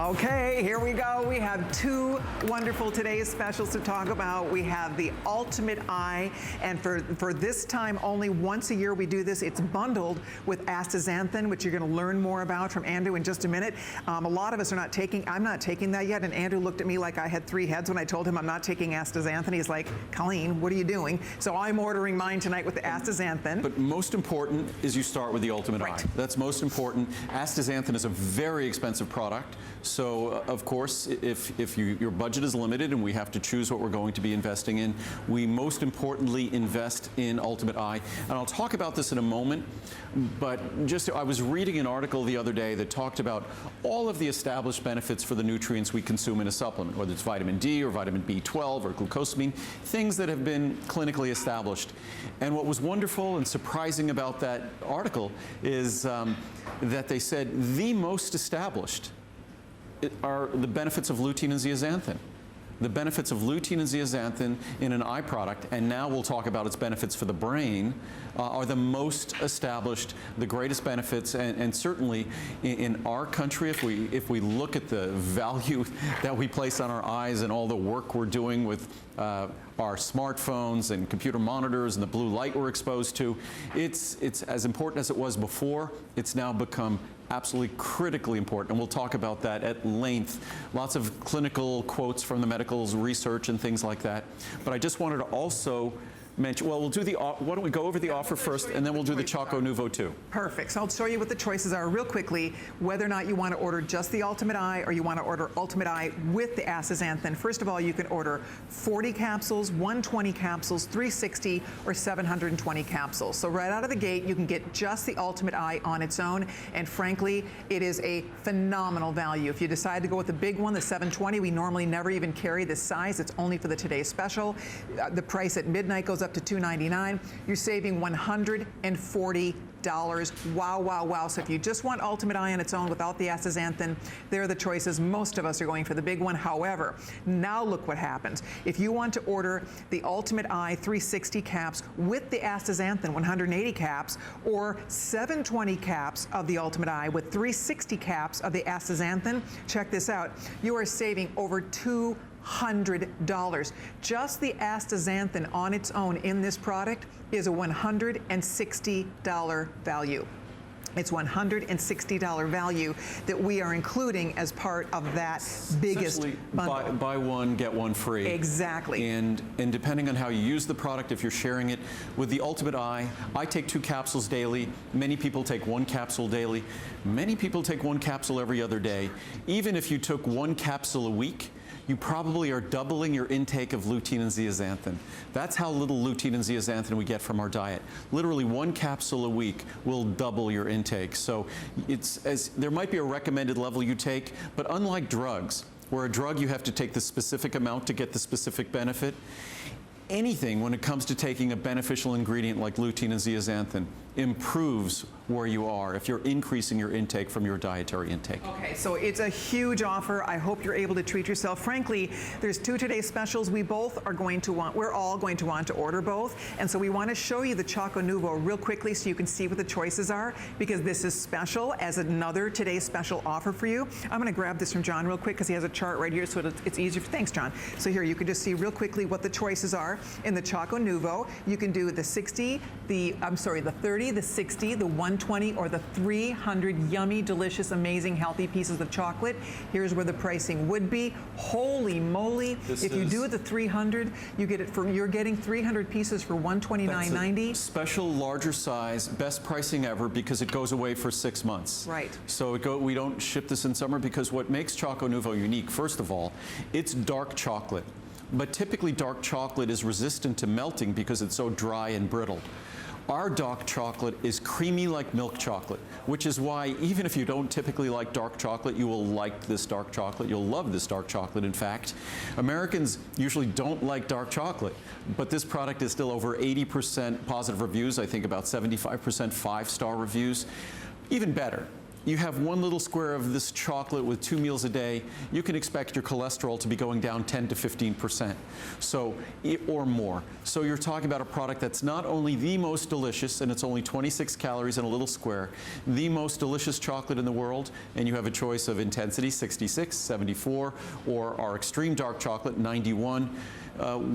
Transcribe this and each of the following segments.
Okay, here we go. We have two wonderful today's specials to talk about. We have the Ultimate Eye, and for this time, only once a year we do this. It's bundled with astaxanthin, which you're going to learn more about from Andrew in just a minute. A lot of us are not taking, I'm not taking that yet, and Andrew looked at me like I had 3 heads when I told him I'm not taking astaxanthin. He's like, Colleen, what are you doing? So I'm ordering mine tonight with the astaxanthin. But most important is you start with the Ultimate Eye. That's most important. Astaxanthin is a very expensive product. So, of course, if your budget is limited and we have to choose what we're going to be investing in, we most importantly invest in Ultimate Eye. And I'll talk about this in a moment, but I was reading an article the other day that talked about all of the established benefits for the nutrients we consume in a supplement, whether it's vitamin D or vitamin B12 or glucosamine, things that have been clinically established. And what was wonderful and surprising about that article is that they said the most established are the benefits of lutein and zeaxanthin. The benefits of lutein and zeaxanthin in an eye product, and now we'll talk about its benefits for the brain, are the most established, the greatest benefits, and certainly in our country, if we look at the value that we place on our eyes and all the work we're doing with our smartphones and computer monitors and the blue light we're exposed to, it's as important as it was before. It's now become absolutely critically important, and we'll talk about that at length. Lots of clinical quotes from the medical research and things like that. But I just wanted to also mention, well, we'll do why don't we go over the offer first, and then we'll do the Choco Nuvo too. Perfect. So I'll show you what the choices are real quickly, whether or not you want to order just the Ultimate Eye or you want to order Ultimate Eye with the astaxanthin. First of all, you can order 40 capsules, 120 capsules, 360, or 720 capsules. So right out of the gate, you can get just the Ultimate Eye on its own, and frankly, it is a phenomenal value. If you decide to go with the big one, the 720, we normally never even carry this size. It's only for the today's special. The price at midnight goes up to $299. You're saving $140. Wow, wow, wow. So if you just want Ultimate Eye on its own without the astaxanthin, there are the choices. Most of us are going for the big one. However, now look what happens. If you want to order the Ultimate Eye 360 caps with the astaxanthin, 180 caps, or 720 caps of the Ultimate Eye with 360 caps of the astaxanthin, check this out. You are saving over $200. Just the astaxanthin on its own in this product is a $160 value. It's $160 value that we are including as part of that biggest bundle. Buy one, get one free. Exactly. And depending on how you use the product, if you're sharing it with the Ultimate Eye, I take 2 capsules daily. Many people take 1 capsule daily. Many people take 1 capsule every other day. Even if you took 1 capsule a week, you probably are doubling your intake of lutein and zeaxanthin. That's how little lutein and zeaxanthin we get from our diet. Literally 1 capsule a week will double your intake. So there might be a recommended level you take, but unlike drugs, where a drug you have to take the specific amount to get the specific benefit, anything when it comes to taking a beneficial ingredient like lutein and zeaxanthin improves where you are if you're increasing your intake from your dietary intake. Okay, so it's a huge offer. I hope you're able to treat yourself. Frankly, there's 2 today's specials. We're all going to want to order both. And so we want to show you the Choco Nuvo real quickly so you can see what the choices are, because this is special as another today's special offer for you. I'm going to grab this from John real quick because he has a chart right here so it's easier. Thanks, John. So here, you can just see real quickly what the choices are in the Choco Nuvo. You can do the 60, the 30, the 60, the 120, or the 300 yummy, delicious, amazing, healthy pieces of chocolate. Here's where the pricing would be. Holy moly. If you do the 300, you're getting 300 pieces for $129.90. Special, larger size, best pricing ever because it goes away for 6 months. Right. So we don't ship this in summer because what makes Choco Nuvo unique, first of all, it's dark chocolate. But typically dark chocolate is resistant to melting because it's so dry and brittle. Our dark chocolate is creamy like milk chocolate, which is why even if you don't typically like dark chocolate, you will like this dark chocolate. You'll love this dark chocolate, in fact. Americans usually don't like dark chocolate, but this product is still over 80% positive reviews. I think about 75% 5-star reviews. Even better, you have one little square of this chocolate with 2 meals a day, you can expect your cholesterol to be going down 10 to 15%, or more. So you're talking about a product that's not only the most delicious, and it's only 26 calories in a little square, the most delicious chocolate in the world, and you have a choice of intensity, 66, 74, or our extreme dark chocolate, 91.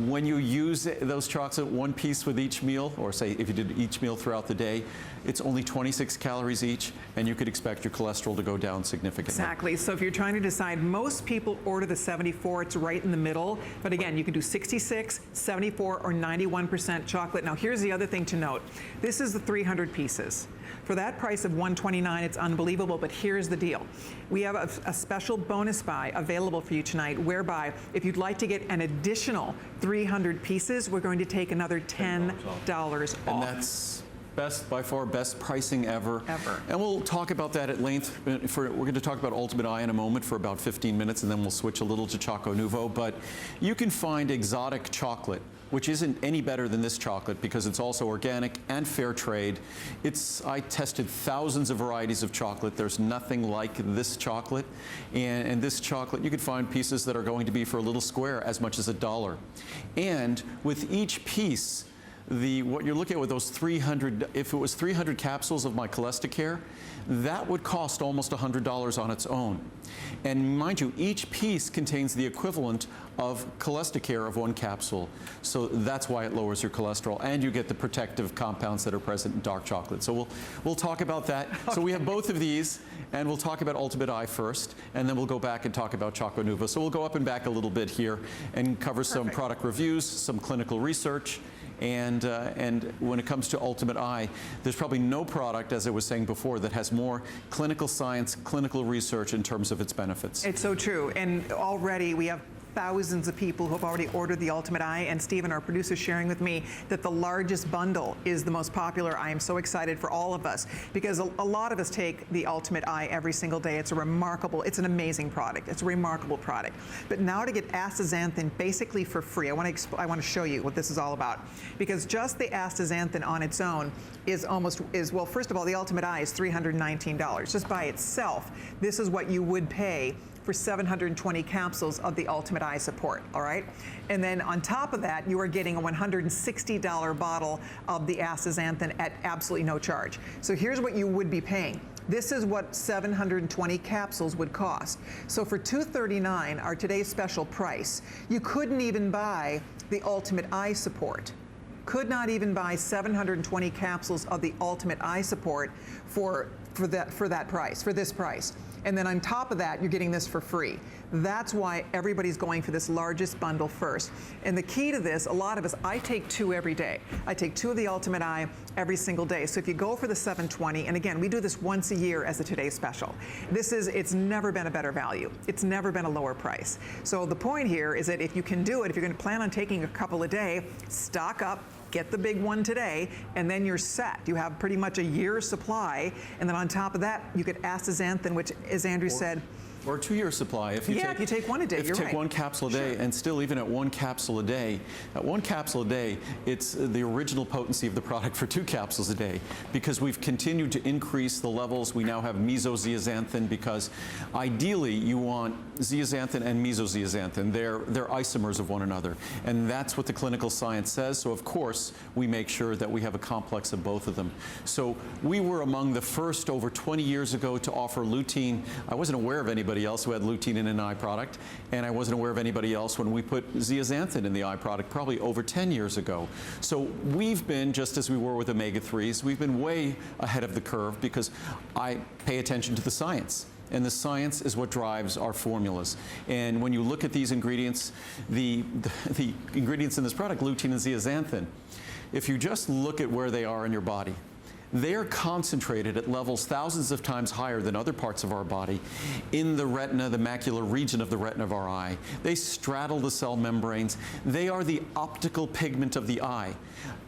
When you use those chocolates, one piece with each meal, or say if you did each meal throughout the day, it's only 26 calories each, and you could expect your cholesterol to go down significantly. Exactly. So if you're trying to decide, most people order the 74, it's right in the middle. But again, you can do 66, 74, or 91% chocolate. Now here's the other thing to note. This is the 300 pieces. For that price of $129, it's unbelievable, but here's the deal. We have a special bonus buy available for you tonight, whereby if you'd like to get an additional 300 pieces, we're going to take another $10 off. And that's by far best pricing ever. Ever. And we'll talk about that at length. We're going to talk about Ultimate Eye in a moment for about 15 minutes, and then we'll switch a little to Choco Nuvo. But you can find exotic chocolate, which isn't any better than this chocolate because it's also organic and fair trade. I tested thousands of varieties of chocolate. There's nothing like this chocolate. And this chocolate, you could find pieces that are going to be for a little square as much as $1. And with each piece, what you're looking at with those 300, if it was 300 capsules of my Cholestericare, that would cost almost $100 on its own. And mind you, each piece contains the equivalent of Cholestericare of one capsule. So that's why it lowers your cholesterol, and you get the protective compounds that are present in dark chocolate. So we'll talk about that. Okay. So we have both of these, and we'll talk about Ultimate Eye first, and then we'll go back and talk about Choco Nuvo. So we'll go up and back a little bit here and cover some product reviews, some clinical research. And when it comes to Ultimate Eye, there's probably no product, as I was saying before, that has more clinical science, clinical research in terms of its benefits. It's so true. And already we have thousands of people who have already ordered the Ultimate Eye, and Stephen, our producer, sharing with me that the largest bundle is the most popular. I am so excited for all of us because a lot of us take the Ultimate Eye every single day. It's an amazing product. It's a remarkable product. But now to get astaxanthin basically for free, I want to show you what this is all about, because just the astaxanthin on its own well, first of all, the Ultimate Eye is $319 just by itself. This is what you would pay for 720 capsules of the Ultimate Eye support, all right? And then on top of that, you are getting a $160 bottle of the astaxanthin at absolutely no charge. So here's what you would be paying. This is what 720 capsules would cost. So for $239, our today's special price, you couldn't even buy the Ultimate Eye support. Could not even buy 720 capsules of the Ultimate Eye support for this price. And then on top of that, you're getting this for free. That's why everybody's going for this largest bundle first. And the key to this, a lot of us, I take 2 every day. I take 2 of the Ultimate Eye every single day. So if you go for the 720, and again, we do this once a year as a today's special. It's never been a better value. It's never been a lower price. So the point here is that if you can do it, if you're going to plan on taking a couple a day, stock up, get the big one today, and then you're set. You have pretty much a year's supply, and then on top of that, you get astaxanthin, which, as Andrew said, Or a 2-year supply. If you take one a day, if you take one capsule a day, and still even at one capsule a day, it's the original potency of the product for 2 capsules a day, because we've continued to increase the levels. We now have mesozeaxanthin, because ideally you want zeaxanthin and mesozeaxanthin. They're isomers of one another, and that's what the clinical science says. So of course we make sure that we have a complex of both of them. So we were among the first over 20 years ago to offer lutein. I wasn't aware of anybody else who had lutein in an eye product, and I wasn't aware of anybody else when we put zeaxanthin in the eye product probably over 10 years ago. So we've been, just as we were with omega-3s, we've been way ahead of the curve because I pay attention to the science. And the science is what drives our formulas. And when you look at these ingredients, the ingredients in this product, lutein and zeaxanthin, if you just look at where they are in your body, they are concentrated at levels thousands of times higher than other parts of our body in the retina, the macular region of the retina of our eye. They straddle the cell membranes. They are the optical pigment of the eye.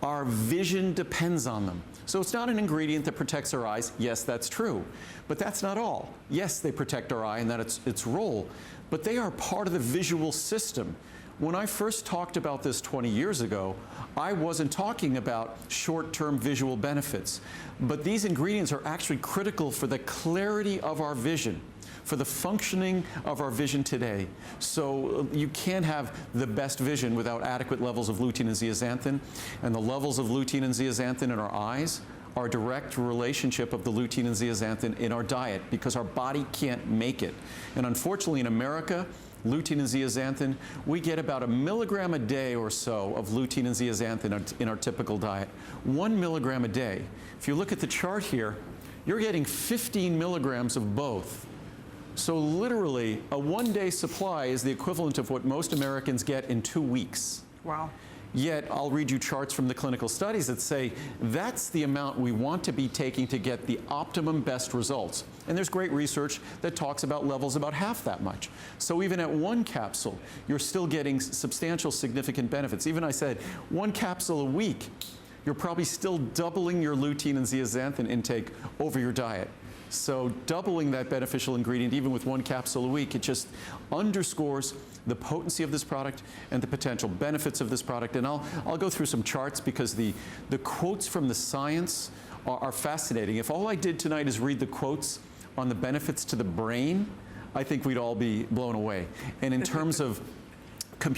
Our vision depends on them. So it's not an ingredient that protects our eyes. Yes, that's true. But that's not all. Yes, they protect our eye and that's its role. But they are part of the visual system. When I first talked about this 20 years ago, I wasn't talking about short-term visual benefits, but these ingredients are actually critical for the clarity of our vision, for the functioning of our vision today. So you can't have the best vision without adequate levels of lutein and zeaxanthin, and the levels of lutein and zeaxanthin in our eyes are a direct relationship of the lutein and zeaxanthin in our diet, because our body can't make it. And unfortunately in America, lutein and zeaxanthin, we get about 1 milligram a day or so of lutein and zeaxanthin in our typical diet. 1 milligram a day. If you look at the chart here, you're getting 15 milligrams of both. So literally, a one-day supply is the equivalent of what most Americans get in 2 weeks. Wow. Yet, I'll read you charts from the clinical studies that say that's the amount we want to be taking to get the optimum best results. And there's great research that talks about levels about half that much. So even at 1 capsule, you're still getting substantial, significant benefits. Even I said 1 capsule a week, you're probably still doubling your lutein and zeaxanthin intake over your diet. So doubling that beneficial ingredient, even with 1 capsule a week, it just underscores the potency of this product and the potential benefits of this product. And I'll go through some charts, because the quotes from the science are fascinating. If all I did tonight is read the quotes on the benefits to the brain, I think we'd all be blown away. And in terms of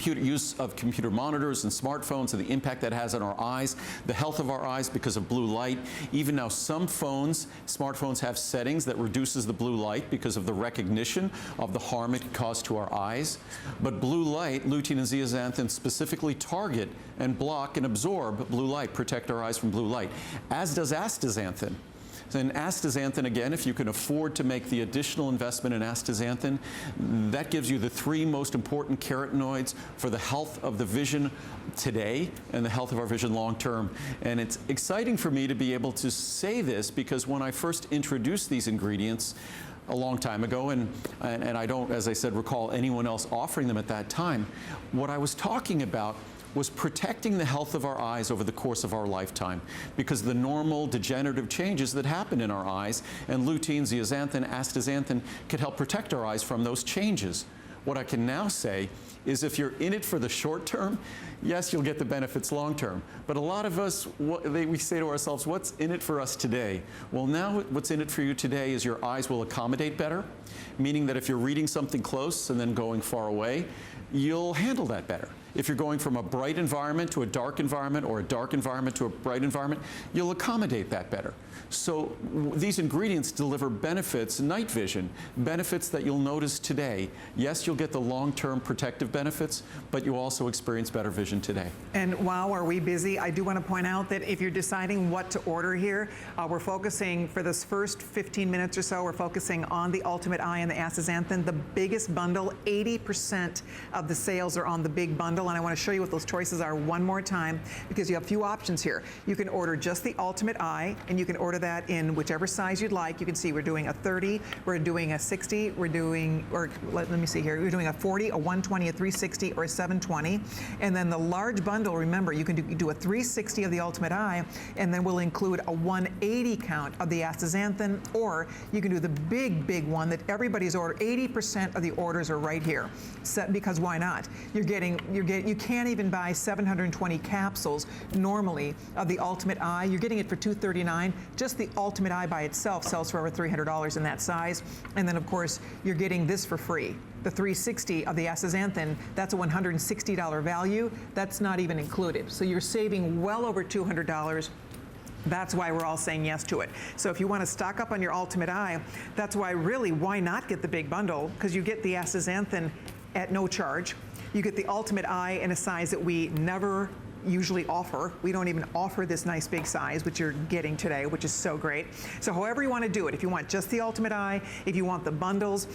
use of computer monitors and smartphones and the impact that has on our eyes, the health of our eyes because of blue light. Even now, some smartphones have settings that reduces the blue light because of the recognition of the harm it can cause to our eyes. But blue light, lutein and zeaxanthin specifically target and block and absorb blue light, protect our eyes from blue light, as does astaxanthin. And astaxanthin, again, if you can afford to make the additional investment in astaxanthin, that gives you the 3 most important carotenoids for the health of the vision today and the health of our vision long term. And it's exciting for me to be able to say this, because when I first introduced these ingredients a long time ago, and I don't, as I said, recall anyone else offering them at that time, what I was talking about was protecting the health of our eyes over the course of our lifetime, because the normal degenerative changes that happen in our eyes, and lutein, zeaxanthin, astaxanthin could help protect our eyes from those changes. What I can now say is, if you're in it for the short term, yes, you'll get the benefits long term. But a lot of us, we say to ourselves, what's in it for us today? Well, now what's in it for you today is your eyes will accommodate better, meaning that if you're reading something close and then going far away, you'll handle that better. If you're going from a bright environment to a dark environment, or a dark environment to a bright environment, you'll accommodate that better. So these ingredients deliver benefits, night vision, benefits that you'll notice today. Yes, you'll get the long-term protective benefits, but you also experience better vision today. And wow, are we busy? I do want to point out that if you're deciding what to order here, we're focusing for this first 15 minutes or so, we're focusing on the Ultimate Eye and the astaxanthin, the biggest bundle. 80% of the sales are on the big bundle, and I want to show you what those choices are one more time, because you have a few options here. You can order just the Ultimate Eye, and you can order that in whichever size you'd like. You can see we're doing a 30, we're doing a 60, we're doing, or let me see here, we're doing a 40, a 120, a 360, or a 720. And then the large bundle, remember, you can do a 360 of the Ultimate Eye, and then we'll include a 180 count of the astaxanthin, or you can do the big one that everybody's ordered. 80% of the orders are right here, because why not? You can't even buy 720 capsules normally of the Ultimate Eye. You're getting it for $239. Just the Ultimate Eye by itself sells for over $300 in that size. And then, of course, you're getting this for free. The 360 of the astaxanthin, that's a $160 value. That's not even included. So you're saving well over $200. That's why we're all saying yes to it. So if you want to stock up on your Ultimate Eye, that's why really, why not get the big bundle? Because you get the astaxanthin at no charge. You get the Ultimate Eye in a size that we never usually offer. We don't even offer this nice big size, which you're getting today, which is so great. So however you want to do it, if you want just the Ultimate Eye, if you want the bundles,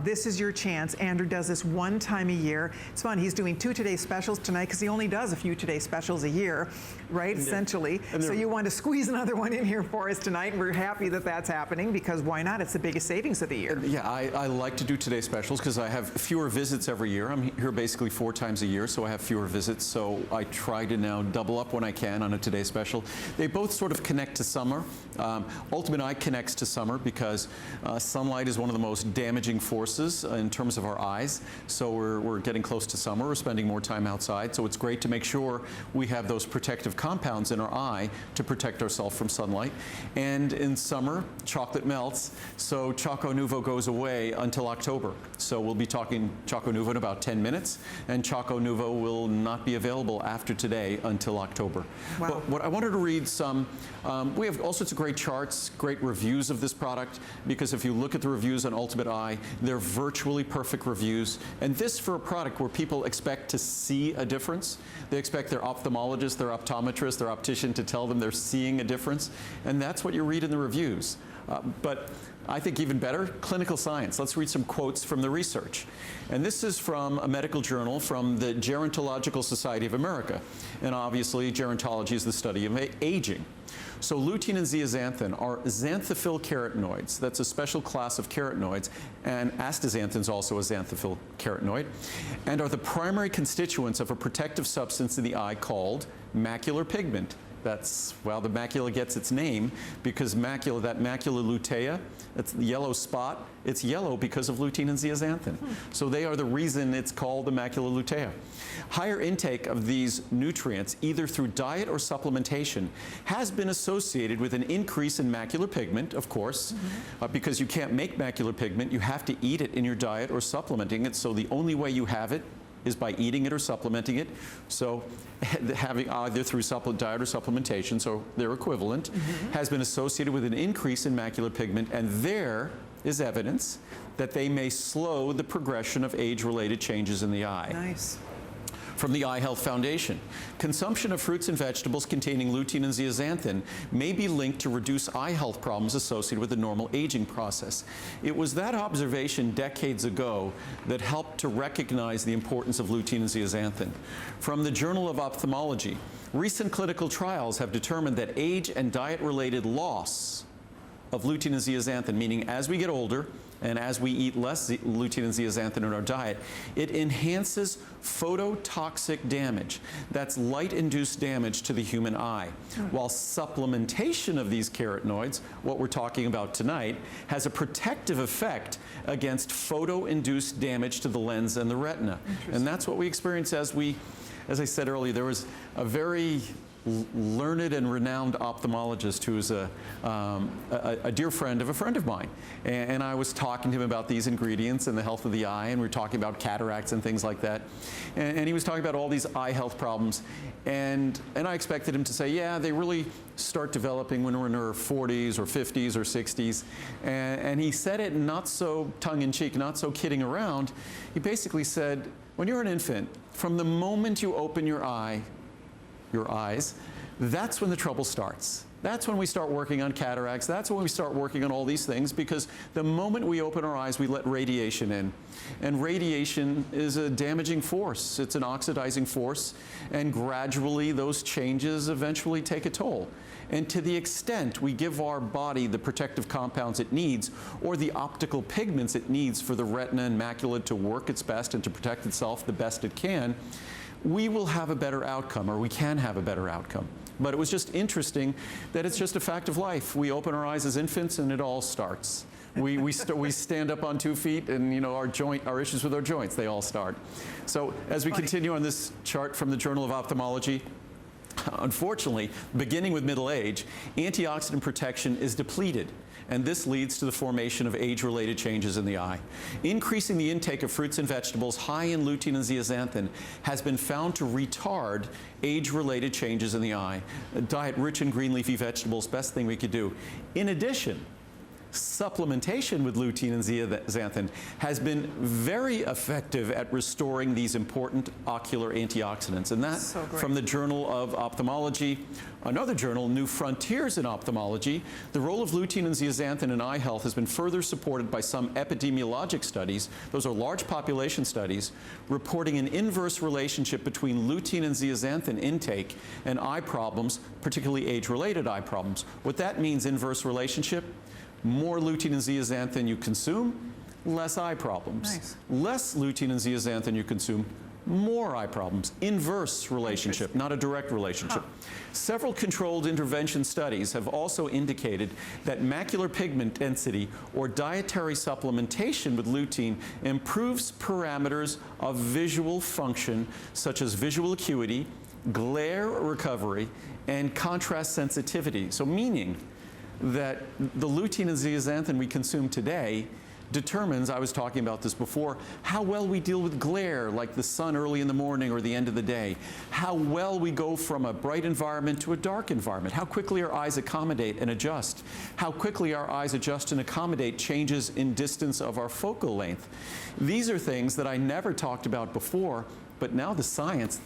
this is your chance. Andrew does this one time a year. It's fun. He's doing 2 Today specials tonight, because he only does a few Today specials a year, right, essentially. So you want to squeeze another one in here for us tonight, and we're happy that that's happening, because why not? It's the biggest savings of the year. Yeah, I like to do Today specials because I have fewer visits every year. I'm here basically 4 times a year, so I have fewer visits. So I try to now double up when I can on a Today Special. They both sort of connect to summer. Ultimate Eye connects to summer because sunlight is one of the most damaging forces in terms of our eyes. So we're getting close to summer. We're spending more time outside. So it's great to make sure we have those protective compounds in our eye to protect ourselves from sunlight. And in summer, chocolate melts. So Choco Nuvo goes away until October. So we'll be talking Choco Nuvo in about 10 minutes. And Choco Nuvo will not be available after today until October. Wow. But what I wanted to read some, we have all sorts of great charts, great reviews of this product, because if you look at the reviews on Ultimate Eye, they're virtually perfect reviews. And this for a product where people expect to see a difference. They expect their ophthalmologist, their optometrist, their optician to tell them they're seeing a difference. And that's what you read in the reviews. But I think even better, clinical science. Let's read some quotes from the research. And this is from a medical journal from the Gerontological Society of America. And obviously, gerontology is the study of aging. So lutein and zeaxanthin are xanthophyll carotenoids. That's a special class of carotenoids. And astaxanthin is also a xanthophyll carotenoid. And are the primary constituents of a protective substance in the eye called macular pigment. That's, well, the macula gets its name because macula, that macula lutea, that's the yellow spot, it's yellow because of lutein and zeaxanthin. So they are the reason it's called the macula lutea. Higher intake of these nutrients, either through diet or supplementation, has been associated with an increase in macular pigment, of course, because you can't make macular pigment, you have to eat it in your diet or supplementing it, so the only way you have it is by eating it or supplementing it. So having either through diet or supplementation, so they're equivalent, has been associated with an increase in macular pigment, and there is evidence that they may slow the progression of age-related changes in the eye. Nice. From the Eye Health Foundation, consumption of fruits and vegetables containing lutein and zeaxanthin may be linked to reduce eye health problems associated with the normal aging process. It was that observation decades ago that helped to recognize the importance of lutein and zeaxanthin. From the Journal of Ophthalmology, recent clinical trials have determined that age and diet-related loss of lutein and zeaxanthin, meaning as we get older, and as we eat less lutein and zeaxanthin in our diet, it enhances phototoxic damage. That's light-induced damage to the human eye. While supplementation of these carotenoids, what we're talking about tonight, has a protective effect against photo-induced damage to the lens and the retina. And that's what we experience as I said earlier, there was a very learned and renowned ophthalmologist who is a dear friend of a friend of mine. And I was talking to him about these ingredients and the health of the eye, and we were talking about cataracts and things like that. And he was talking about all these eye health problems. And I expected him to say, yeah, they really start developing when we're in our 40s or 50s or 60s. And he said it not so tongue-in-cheek, not so kidding around. He basically said, when you're an infant, from the moment you open your eyes, that's when the trouble starts. That's when we start working on cataracts. That's when we start working on all these things, because the moment we open our eyes, we let radiation in. And radiation is a damaging force. It's an oxidizing force. And gradually, those changes eventually take a toll. And to the extent we give our body the protective compounds it needs, or the optical pigments it needs for the retina and macula to work its best and to protect itself the best it can, we will have a better outcome, or we can have a better outcome. But it was just interesting that it's just a fact of life. We open our eyes as infants and it all starts. We stand up on 2 feet, and you know, our issues with our joints, they all start. So as we continue on this chart from the Journal of Ophthalmology, unfortunately, beginning with middle age, antioxidant protection is depleted. And this leads to the formation of age-related changes in the eye. Increasing the intake of fruits and vegetables high in lutein and zeaxanthin has been found to retard age-related changes in the eye. A diet rich in green leafy vegetables, best thing we could do. In addition, supplementation with lutein and zeaxanthin has been very effective at restoring these important ocular antioxidants. And that from the Journal of Ophthalmology. Another journal, New Frontiers in Ophthalmology, the role of lutein and zeaxanthin in eye health has been further supported by some epidemiologic studies. Those are large population studies reporting an inverse relationship between lutein and zeaxanthin intake and eye problems, particularly age-related eye problems. What that means, inverse relationship, more lutein and zeaxanthin you consume, less eye problems. Nice. Less lutein and zeaxanthin you consume, more eye problems. Inverse relationship, not a direct relationship. Several controlled intervention studies have also indicated that macular pigment density or dietary supplementation with lutein improves parameters of visual function such as visual acuity, glare recovery, and contrast sensitivity. So meaning that the lutein and zeaxanthin we consume today determines, I was talking about this before, how well we deal with glare, like the sun early in the morning or the end of the day, how well we go from a bright environment to a dark environment, how quickly our eyes accommodate and adjust, how quickly our eyes adjust and accommodate changes in distance of our focal length. These are things that I never talked about before, but now the science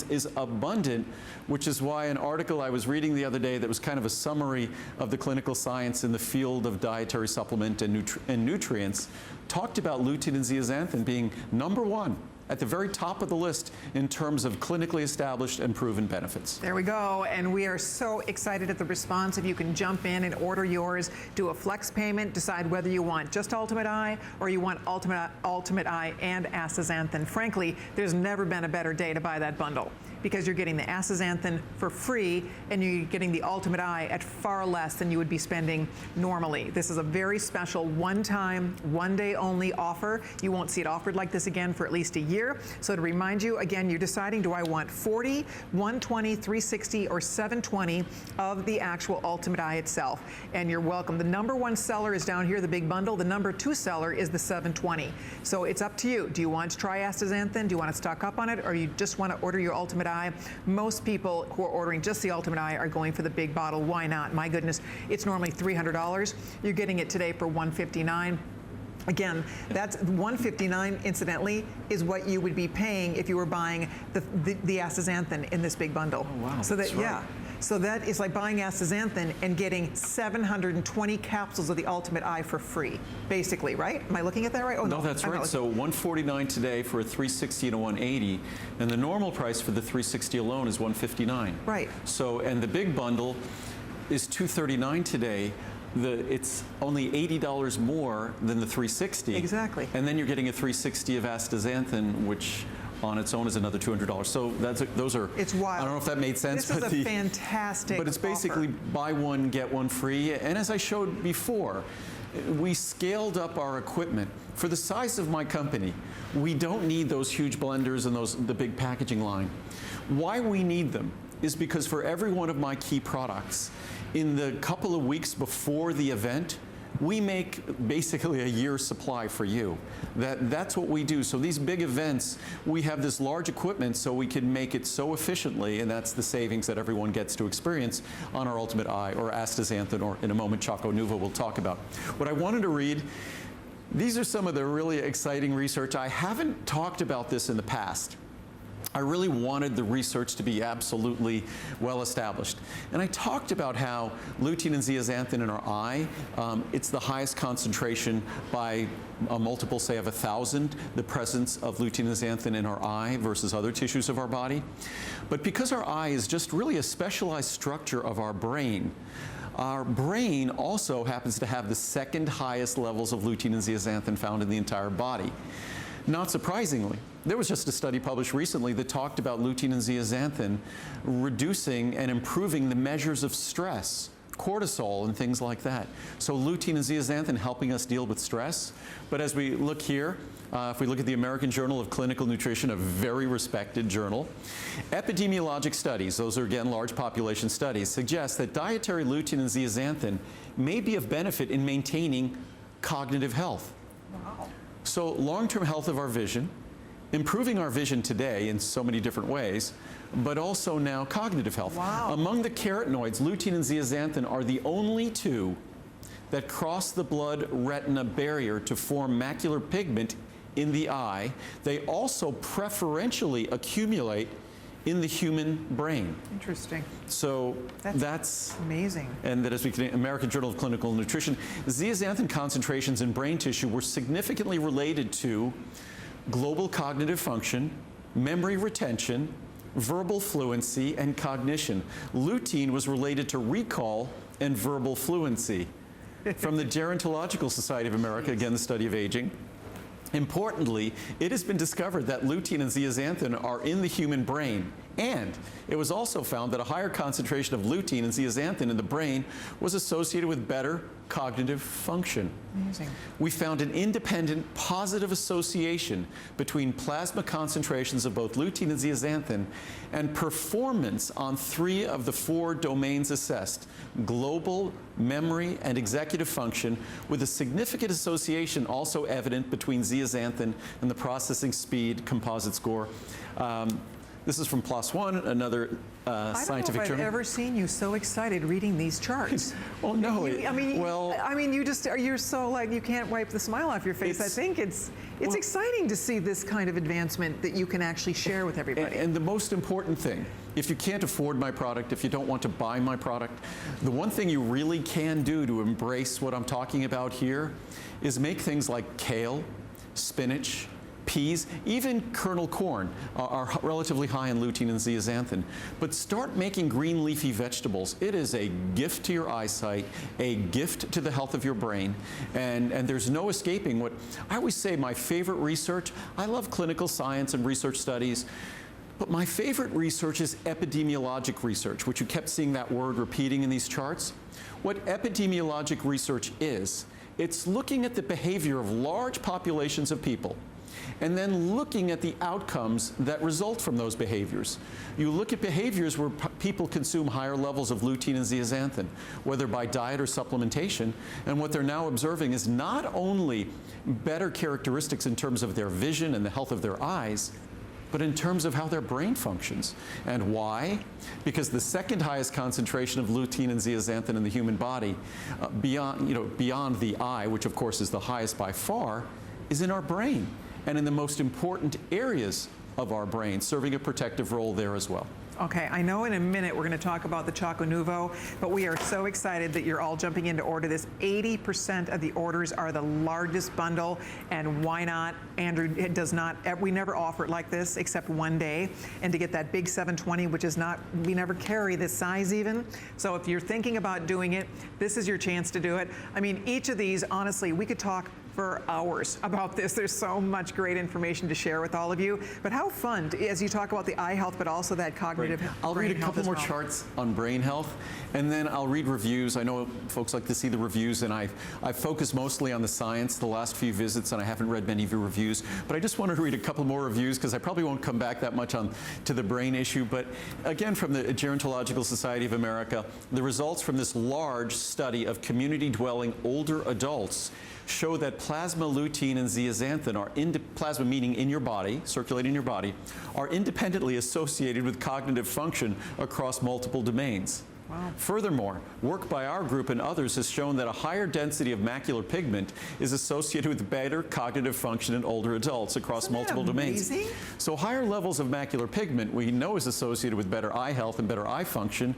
is abundant, which is why an article I was reading the other day that was kind of a summary of the clinical science in the field of dietary supplement and nutrients talked about lutein and zeaxanthin being #1 at the very top of the list in terms of clinically established and proven benefits. There we go, and we are so excited at the response. If you can jump in and order yours, do a flex payment, decide whether you want just Ultimate Eye or you want Ultimate Eye and astaxanthin. Frankly, there's never been a better day to buy that bundle because you're getting the astaxanthin for free and you're getting the Ultimate Eye at far less than you would be spending normally. This is a very special one-time, one-day only offer. You won't see it offered like this again for at least a year. So to remind you, again, you're deciding, do I want 40, 120, 360, or 720 of the actual Ultimate Eye itself? And you're welcome. The #1 seller is down here, the big bundle. The #2 seller is the 720. So it's up to you. Do you want to try astaxanthin? Do you want to stock up on it? Or you just want to order your Ultimate Eye? Most people who are ordering just the Ultimate Eye are going for the big bottle. Why not? My goodness, it's normally $300. You're getting it today for $159. Again, that's $159, incidentally, is what you would be paying if you were buying the astaxanthin in this big bundle. Oh, wow. So that, That's right. yeah. So that is like buying astaxanthin and getting 720 capsules of the Ultimate Eye for free, basically, right? Am I looking at that right? Oh, No, that's I'm right. not So $149 today for a 360 and a 180, and the normal price for the 360 alone is $159. Right. So, and the big bundle is $239 today. It's only $80 more than the 360. Exactly. And then you're getting a 360 of astaxanthin, which on its own is another $200. So those are. It's wild. I don't know if that made sense. This is a fantastic But it's basically offer. buy one, get one free. And as I showed before, we scaled up our equipment. For the size of my company, we don't need those huge blenders and the big packaging line. Why we need them is because for every one of my key products, in the couple of weeks before the event, we make basically a year's supply for you. That's what we do. So these big events, we have this large equipment so we can make it so efficiently, and that's the savings that everyone gets to experience on our Ultimate Eye or astaxanthin, or in a moment Choco Nuvo will talk about. What I wanted to read, these are some of the really exciting research. I haven't talked about this in the past. I really wanted the research to be absolutely well established. And I talked about how lutein and zeaxanthin in our eye, it's the highest concentration by a multiple, say, of 1,000, the presence of lutein and zeaxanthin in our eye versus other tissues of our body. But because our eye is just really a specialized structure of our brain also happens to have the second highest levels of lutein and zeaxanthin found in the entire body. Not surprisingly, there was just a study published recently that talked about lutein and zeaxanthin reducing and improving the measures of stress, cortisol and things like that. So lutein and zeaxanthin helping us deal with stress. But as we look here, if we look at the American Journal of Clinical Nutrition, a very respected journal, epidemiologic studies, those are again large population studies, suggest that dietary lutein and zeaxanthin may be of benefit in maintaining cognitive health. Wow. So long-term health of our vision, improving our vision today in so many different ways, but also now cognitive health. Wow. Among the carotenoids, lutein and zeaxanthin are the only two that cross the blood-retina barrier to form macular pigment in the eye. They also preferentially accumulate in the human brain. Interesting. So that's amazing. And that, as we can, American Journal of Clinical Nutrition, zeaxanthin concentrations in brain tissue were significantly related to global cognitive function, memory retention, verbal fluency, and cognition. Lutein was related to recall and verbal fluency. From the Gerontological Society of America, again, the study of aging, Importantly, it has been discovered that lutein and zeaxanthin are in the human brain, and it was also found that a higher concentration of lutein and zeaxanthin in the brain was associated with better cognitive function. Amazing. We found an independent positive association between plasma concentrations of both lutein and zeaxanthin and performance on 3 of the 4 domains assessed: global, memory, and executive function, with a significant association also evident between zeaxanthin and the processing speed composite score. This is from PLOS One, another scientific I've journal. ever seen you so excited reading these charts. Well, no, I mean, you're so like, you can't wipe the smile off your face. I think it's exciting to see this kind of advancement that you can actually share with everybody. And the most important thing, if you can't afford my product, if you don't want to buy my product, the one thing you really can do to embrace what I'm talking about here is make things like kale, spinach, peas, even kernel corn are relatively high in lutein and zeaxanthin. But start making green leafy vegetables. It is a gift to your eyesight, a gift to the health of your brain, and there's no escaping what I always say. My favorite research, I love clinical science and research studies, but my favorite research is epidemiologic research, which you kept seeing that word repeating in these charts. What epidemiologic research is, it's looking at the behavior of large populations of people and then looking at the outcomes that result from those behaviors. You look at behaviors where people consume higher levels of lutein and zeaxanthin, whether by diet or supplementation, and what they're now observing is not only better characteristics in terms of their vision and the health of their eyes, but in terms of how their brain functions. And why? Because the second highest concentration of lutein and zeaxanthin in the human body, beyond the eye, which of course is the highest by far, is in our brain, and in the most important areas of our brain, serving a protective role there as well. Okay, I know in a minute we're going to talk about the Choco Nuvo, but we are so excited that you're all jumping in to order this. 80% of the orders are the largest bundle, and why not? Andrew, it does not, we never offer it like this except one day, and to get that big 720, which is not, we never carry this size even. So if you're thinking about doing it, this is your chance to do it. I mean, each of these, honestly, we could talk for hours about this. There's so much great information to share with all of you. But how fun, as you talk about the eye health, but also that cognitive brain health. I'll read a couple more charts on brain health, and then I'll read reviews. I know folks like to see the reviews, and I've focused mostly on the science the last few visits, and I haven't read many of your reviews. But I just wanted to read a couple more reviews because I probably won't come back that much to the brain issue. But again, from the Gerontological Society of America, the results from this large study of community-dwelling older adults show that plasma lutein and zeaxanthin are plasma, meaning in your body, circulating in your body, are independently associated with cognitive function across multiple domains. Wow. Furthermore, work by our group and others has shown that a higher density of macular pigment is associated with better cognitive function in older adults across multiple domains. So higher levels of macular pigment we know is associated with better eye health and better eye function.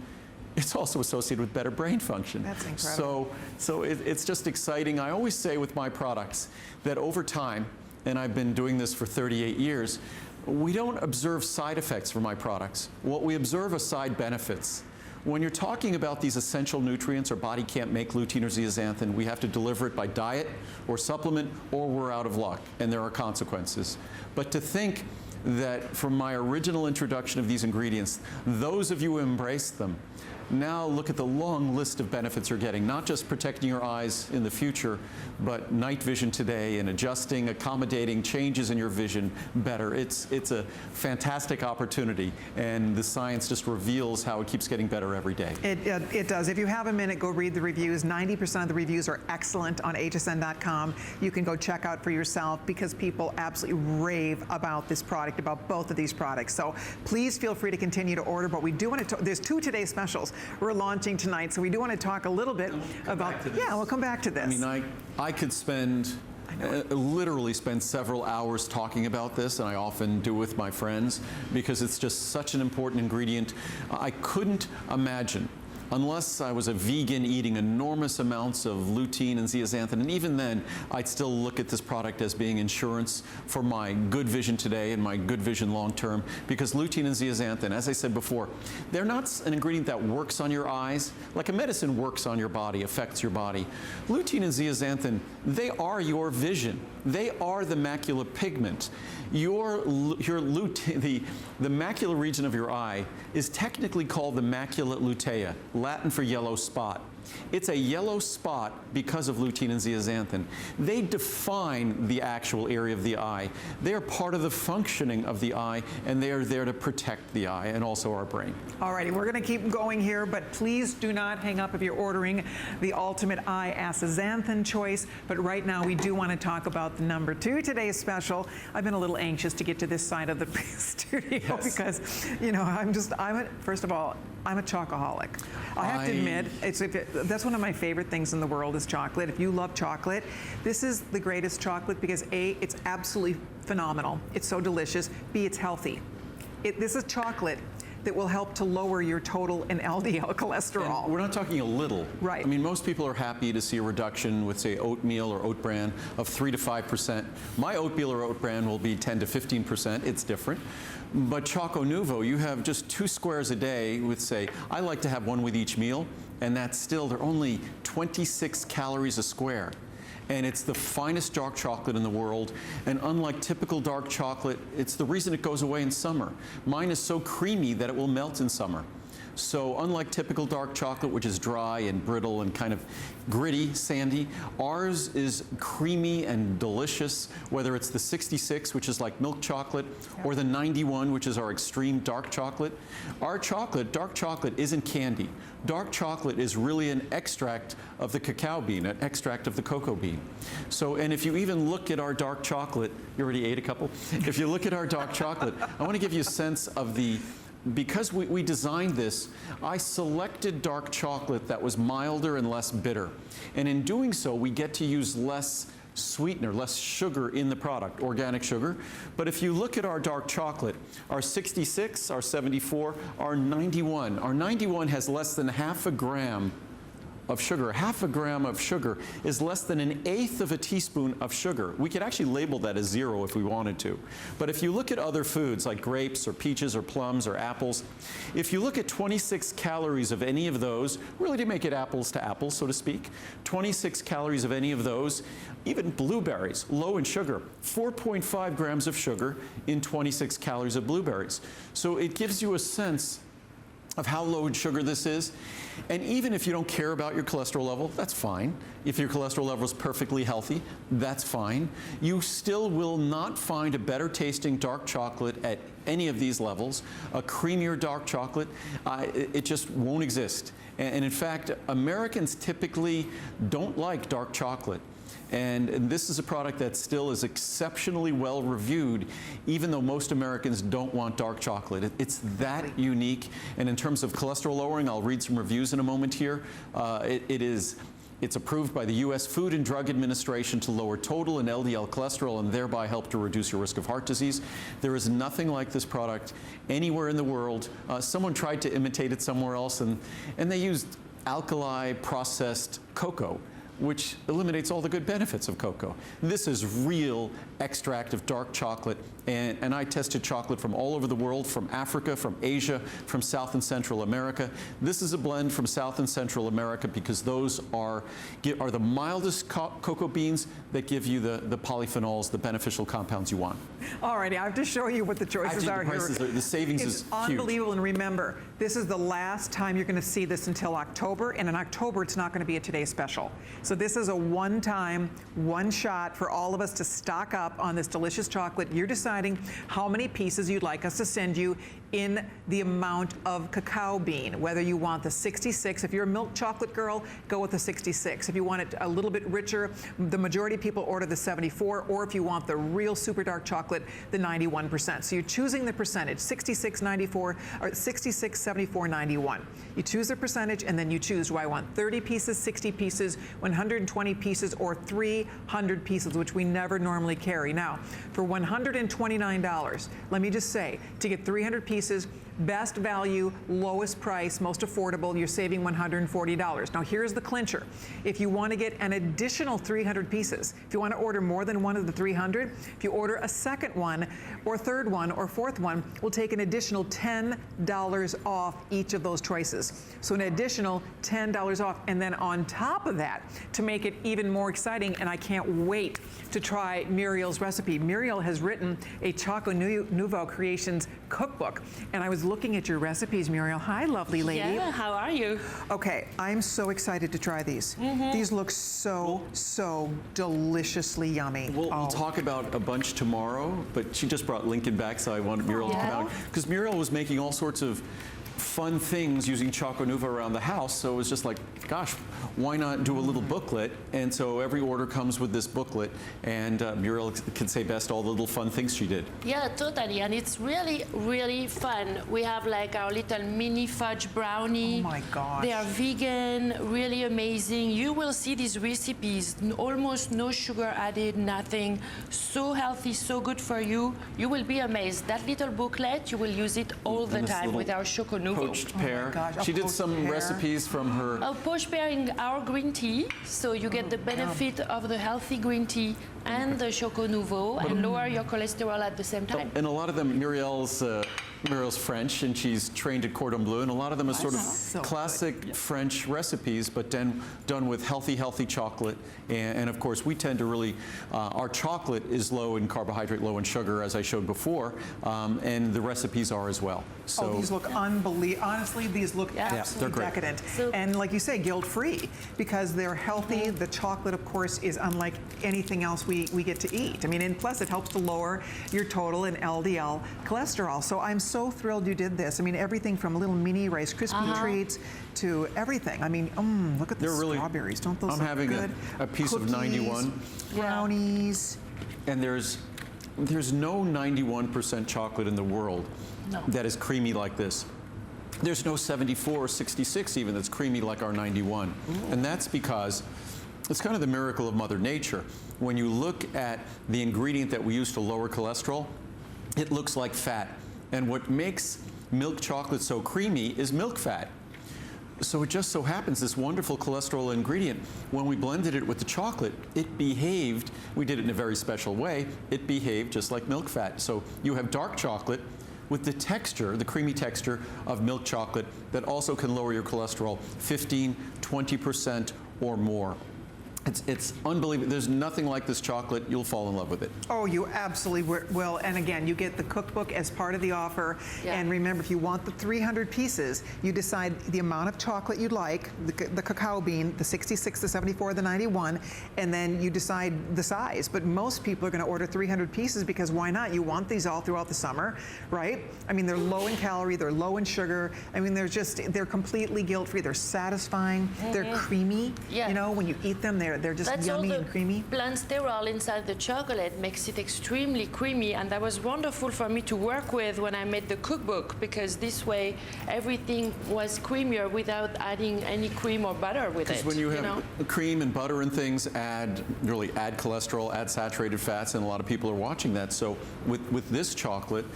It's also associated with better brain function. That's incredible. So it's just exciting. I always say with my products that over time, and I've been doing this for 38 years, we don't observe side effects for my products. What we observe are side benefits. When you're talking about these essential nutrients, our body can't make lutein or zeaxanthin. We have to deliver it by diet or supplement, or we're out of luck, and there are consequences. But to think that from my original introduction of these ingredients, those of you who embraced them, now look at the long list of benefits you're getting, not just protecting your eyes in the future, but night vision today and adjusting, accommodating changes in your vision better. It's a fantastic opportunity, and the science just reveals how it keeps getting better every day. It does. If you have a minute, go read the reviews. 90% of the reviews are excellent on hsn.com. You can go check out for yourself because people absolutely rave about this product, about both of these products. So please feel free to continue to order, but we do want to, there's 2 Today specials we're launching tonight, so we do want to talk a little bit about, yeah, we'll come back to this. I mean, I could spend, literally spend several hours talking about this, and I often do with my friends, because it's just such an important ingredient. I couldn't imagine unless I was a vegan eating enormous amounts of lutein and zeaxanthin, and even then, I'd still look at this product as being insurance for my good vision today and my good vision long term, because lutein and zeaxanthin, as I said before, they're not an ingredient that works on your eyes like a medicine works on your body, affects your body. Lutein and zeaxanthin, they are your vision. They are the macular pigment. The macular region of your eye is technically called the macula lutea, Latin for yellow spot. It's a yellow spot because of lutein and zeaxanthin. They define the actual area of the eye. They are part of the functioning of the eye, and they are there to protect the eye and also our brain. All righty, we're going to keep going here, but please do not hang up if you're ordering the Ultimate Eye Astaxanthin choice. But right now, we do want to talk about the number 2 today's special. I've been a little anxious to get to this side of the studio because, you know, first of all, I'm a chocoholic. I have to admit, that's one of my favorite things in the world is chocolate. If you love chocolate, this is the greatest chocolate because A, it's absolutely phenomenal. It's so delicious. B, it's healthy. This is chocolate that will help to lower your total and LDL cholesterol. And we're not talking a little. Right. I mean, most people are happy to see a reduction with, say, oatmeal or oat bran of 3 to 5%. My oatmeal or oat bran will be 10 to 15%. It's different. But Choco Nuvo, you have just 2 squares a day with, say, I like to have one with each meal, and that's still, they're only 26 calories a square. And it's the finest dark chocolate in the world. And unlike typical dark chocolate, it's the reason it goes away in summer. Mine is so creamy that it will melt in summer. So unlike typical dark chocolate, which is dry and brittle and kind of gritty, sandy, ours is creamy and delicious, whether it's the 66, which is like milk chocolate, or the 91, which is our extreme dark chocolate. Our chocolate, dark chocolate, isn't candy. Dark chocolate is really an extract of the cacao bean, an extract of the cocoa bean. So, and if you even look at our dark chocolate, you already ate a couple? If you look at our dark chocolate, I want to give you a sense of because we designed this, I selected dark chocolate that was milder and less bitter. And in doing so, we get to use less sweetener, less sugar in the product, organic sugar. But if you look at our dark chocolate, our 66, our 74, our 91 has less than half a gram of sugar. Half a gram of sugar is less than 1/8 of a teaspoon of sugar. We could actually label that as 0 if we wanted to. But if you look at other foods like grapes or peaches or plums or apples, if you look at 26 calories of any of those, really to make it apples to apples, so to speak, 26 calories of any of those, even blueberries, low in sugar, 4.5 grams of sugar in 26 calories of blueberries. So it gives you a sense of how low in sugar this is. And even if you don't care about your cholesterol level, that's fine. If your cholesterol level is perfectly healthy, that's fine. You still will not find a better tasting dark chocolate at any of these levels. A creamier dark chocolate, it just won't exist. And in fact, Americans typically don't like dark chocolate. And this is a product that still is exceptionally well reviewed, even though most Americans don't want dark chocolate. It's that unique. And in terms of cholesterol lowering, I'll read some reviews in a moment here. It's approved by the U.S. Food and Drug Administration to lower total and LDL cholesterol and thereby help to reduce your risk of heart disease. There is nothing like this product anywhere in the world. Someone tried to imitate it somewhere else, and they used alkali processed cocoa, which eliminates all the good benefits of cocoa. This is real extract of dark chocolate, and I tested chocolate from all over the world, from Africa, from Asia, from South and Central America. This is a blend from South and Central America because those are the mildest cocoa beans that give you the polyphenols, the beneficial compounds you want. All righty, I have to show you what the choices are here. The savings is huge. It's unbelievable, and remember, this is the last time you're going to see this until October, and in October it's not going to be a Today Special. So this is a one-time, one-shot for all of us to stock up on this delicious chocolate. You're deciding how many pieces you'd like us to send you in the amount of cacao bean, whether you want the 66. If you're a milk chocolate girl, go with the 66. If you want it a little bit richer, the majority of people order the 74, or if you want the real super dark chocolate, the 91%. So you're choosing the percentage, 66, 94, or 66, 74, 91. You choose the percentage, and then you choose, do I want 30 pieces, 60 pieces, 120 pieces, or 300 pieces, which we never normally carry. Now, for $129, let me just say, to get 300 pieces, Best value, lowest price, most affordable, you're saving $140. Now here's the clincher. If you want to get an additional 300 pieces, if you want to order more than one of the 300, if you order a second one or third one or fourth one, we'll take an additional $10 off each of those choices. So an additional $10 off. And then on top of that, to make it even more exciting, and I can't wait to try Muriel's recipe. Muriel has written a Choco Nouveau Creations cookbook, and I was looking at your recipes, Muriel. Hi, lovely lady. Yeah, how are you? Okay, I'm so excited to try these. These look so deliciously yummy. We'll talk about a bunch tomorrow, but she just brought Lincoln back, so I wanted Muriel to come out. Because Muriel was making all sorts of fun things using Choco Nouveau around the house, so it was just like, gosh, why not do a little booklet? And so every order comes with this booklet, and Muriel can say best all the little fun things she did. Yeah, totally, and it's really fun. We have like our little mini fudge brownie. Oh my gosh. They are vegan, really amazing. You will see these recipes, almost no sugar added, nothing. So healthy, so good for you. You will be amazed. That little booklet, you will use it all the time with our Choco Nouveau. Poached pear. gosh, She did poached some pear. recipes from her. Poached pear in our green tea, so you get the benefit of the healthy green tea and the Choco Nouveau, and lower your cholesterol at the same time. And a lot of them, Muriel's French, and she's trained at Cordon Bleu, and a lot of them are sort of So classic French recipes, but then done with healthy chocolate. And of course, we tend to really, our chocolate is low in carbohydrate, low in sugar, as I showed before, and the recipes are as well. So These look unbelievable. Honestly, these look absolutely they're great. decadent. So- And like you say, guilt-free, because they're healthy. The chocolate, of course, is unlike anything else we get to eat. I mean, and plus it helps to lower your total and LDL cholesterol. So I'm so thrilled you did this. I mean, everything from little mini Rice Krispie treats to everything. I mean, look at the They're really- strawberries. Don't those I'm look having good? a piece of Cookies, 91. brownies. And there's no 91% chocolate in the world that is creamy like this. There's no 74 or 66 even that's creamy like our 91. And that's because it's kind of the miracle of Mother Nature. When you look at the ingredient that we use to lower cholesterol, it looks like fat. And what makes milk chocolate so creamy is milk fat. So it just so happens this wonderful cholesterol ingredient, when we blended it with the chocolate, it behaved, we did it in a very special way, it behaved just like milk fat. So you have dark chocolate with the texture, the creamy texture of milk chocolate that also can lower your cholesterol 15, 20% or more. It's unbelievable. There's nothing like this chocolate. You'll fall in love with it. Oh, you absolutely will. And again, you get the cookbook as part of the offer. Yeah. And remember, if you want the 300 pieces, you decide the amount of chocolate you'd like, the cacao bean, the 66, the 74, the 91, and then you decide the size. But most people are going to order 300 pieces because why not? You want these all throughout the summer, right? I mean, they're low in calorie, they're low in sugar. I mean, they're completely guilt-free. They're satisfying. They're creamy. Yeah. You know, when you eat them, they're just That's yummy all the and creamy. plant sterol inside the chocolate makes it extremely creamy, and that was wonderful for me to work with when I made the cookbook, because this way everything was creamier without adding any cream or butter with it. Because when you have know? cream and butter and things really add cholesterol, add saturated fats, and a lot of people are watching that. So with this chocolate,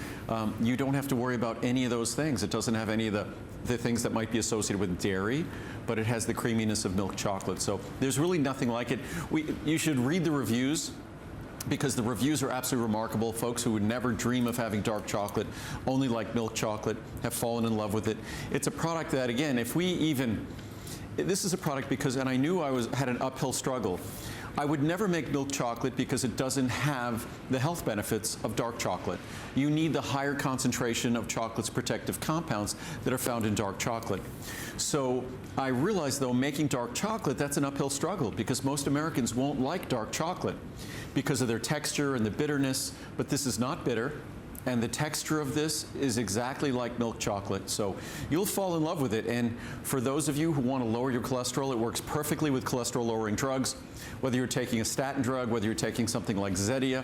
you don't have to worry about any of those things. It doesn't have any of the things that might be associated with dairy, but it has the creaminess of milk chocolate. So there's really nothing like it. You should read the reviews, because the reviews are absolutely remarkable. Folks who would never dream of having dark chocolate, only like milk chocolate, have fallen in love with it. It's a product that, again, this is a product because, and I knew I had an uphill struggle. I would never make milk chocolate because it doesn't have the health benefits of dark chocolate. You need the higher concentration of chocolate's protective compounds that are found in dark chocolate. So I realized, though, making dark chocolate, that's an uphill struggle, because most Americans won't like dark chocolate because of their texture and the bitterness, but this is not bitter. And the texture of this is exactly like milk chocolate. So you'll fall in love with it. And for those of you who want to lower your cholesterol, it works perfectly with cholesterol-lowering drugs. Whether you're taking a statin drug, whether you're taking something like Zetia,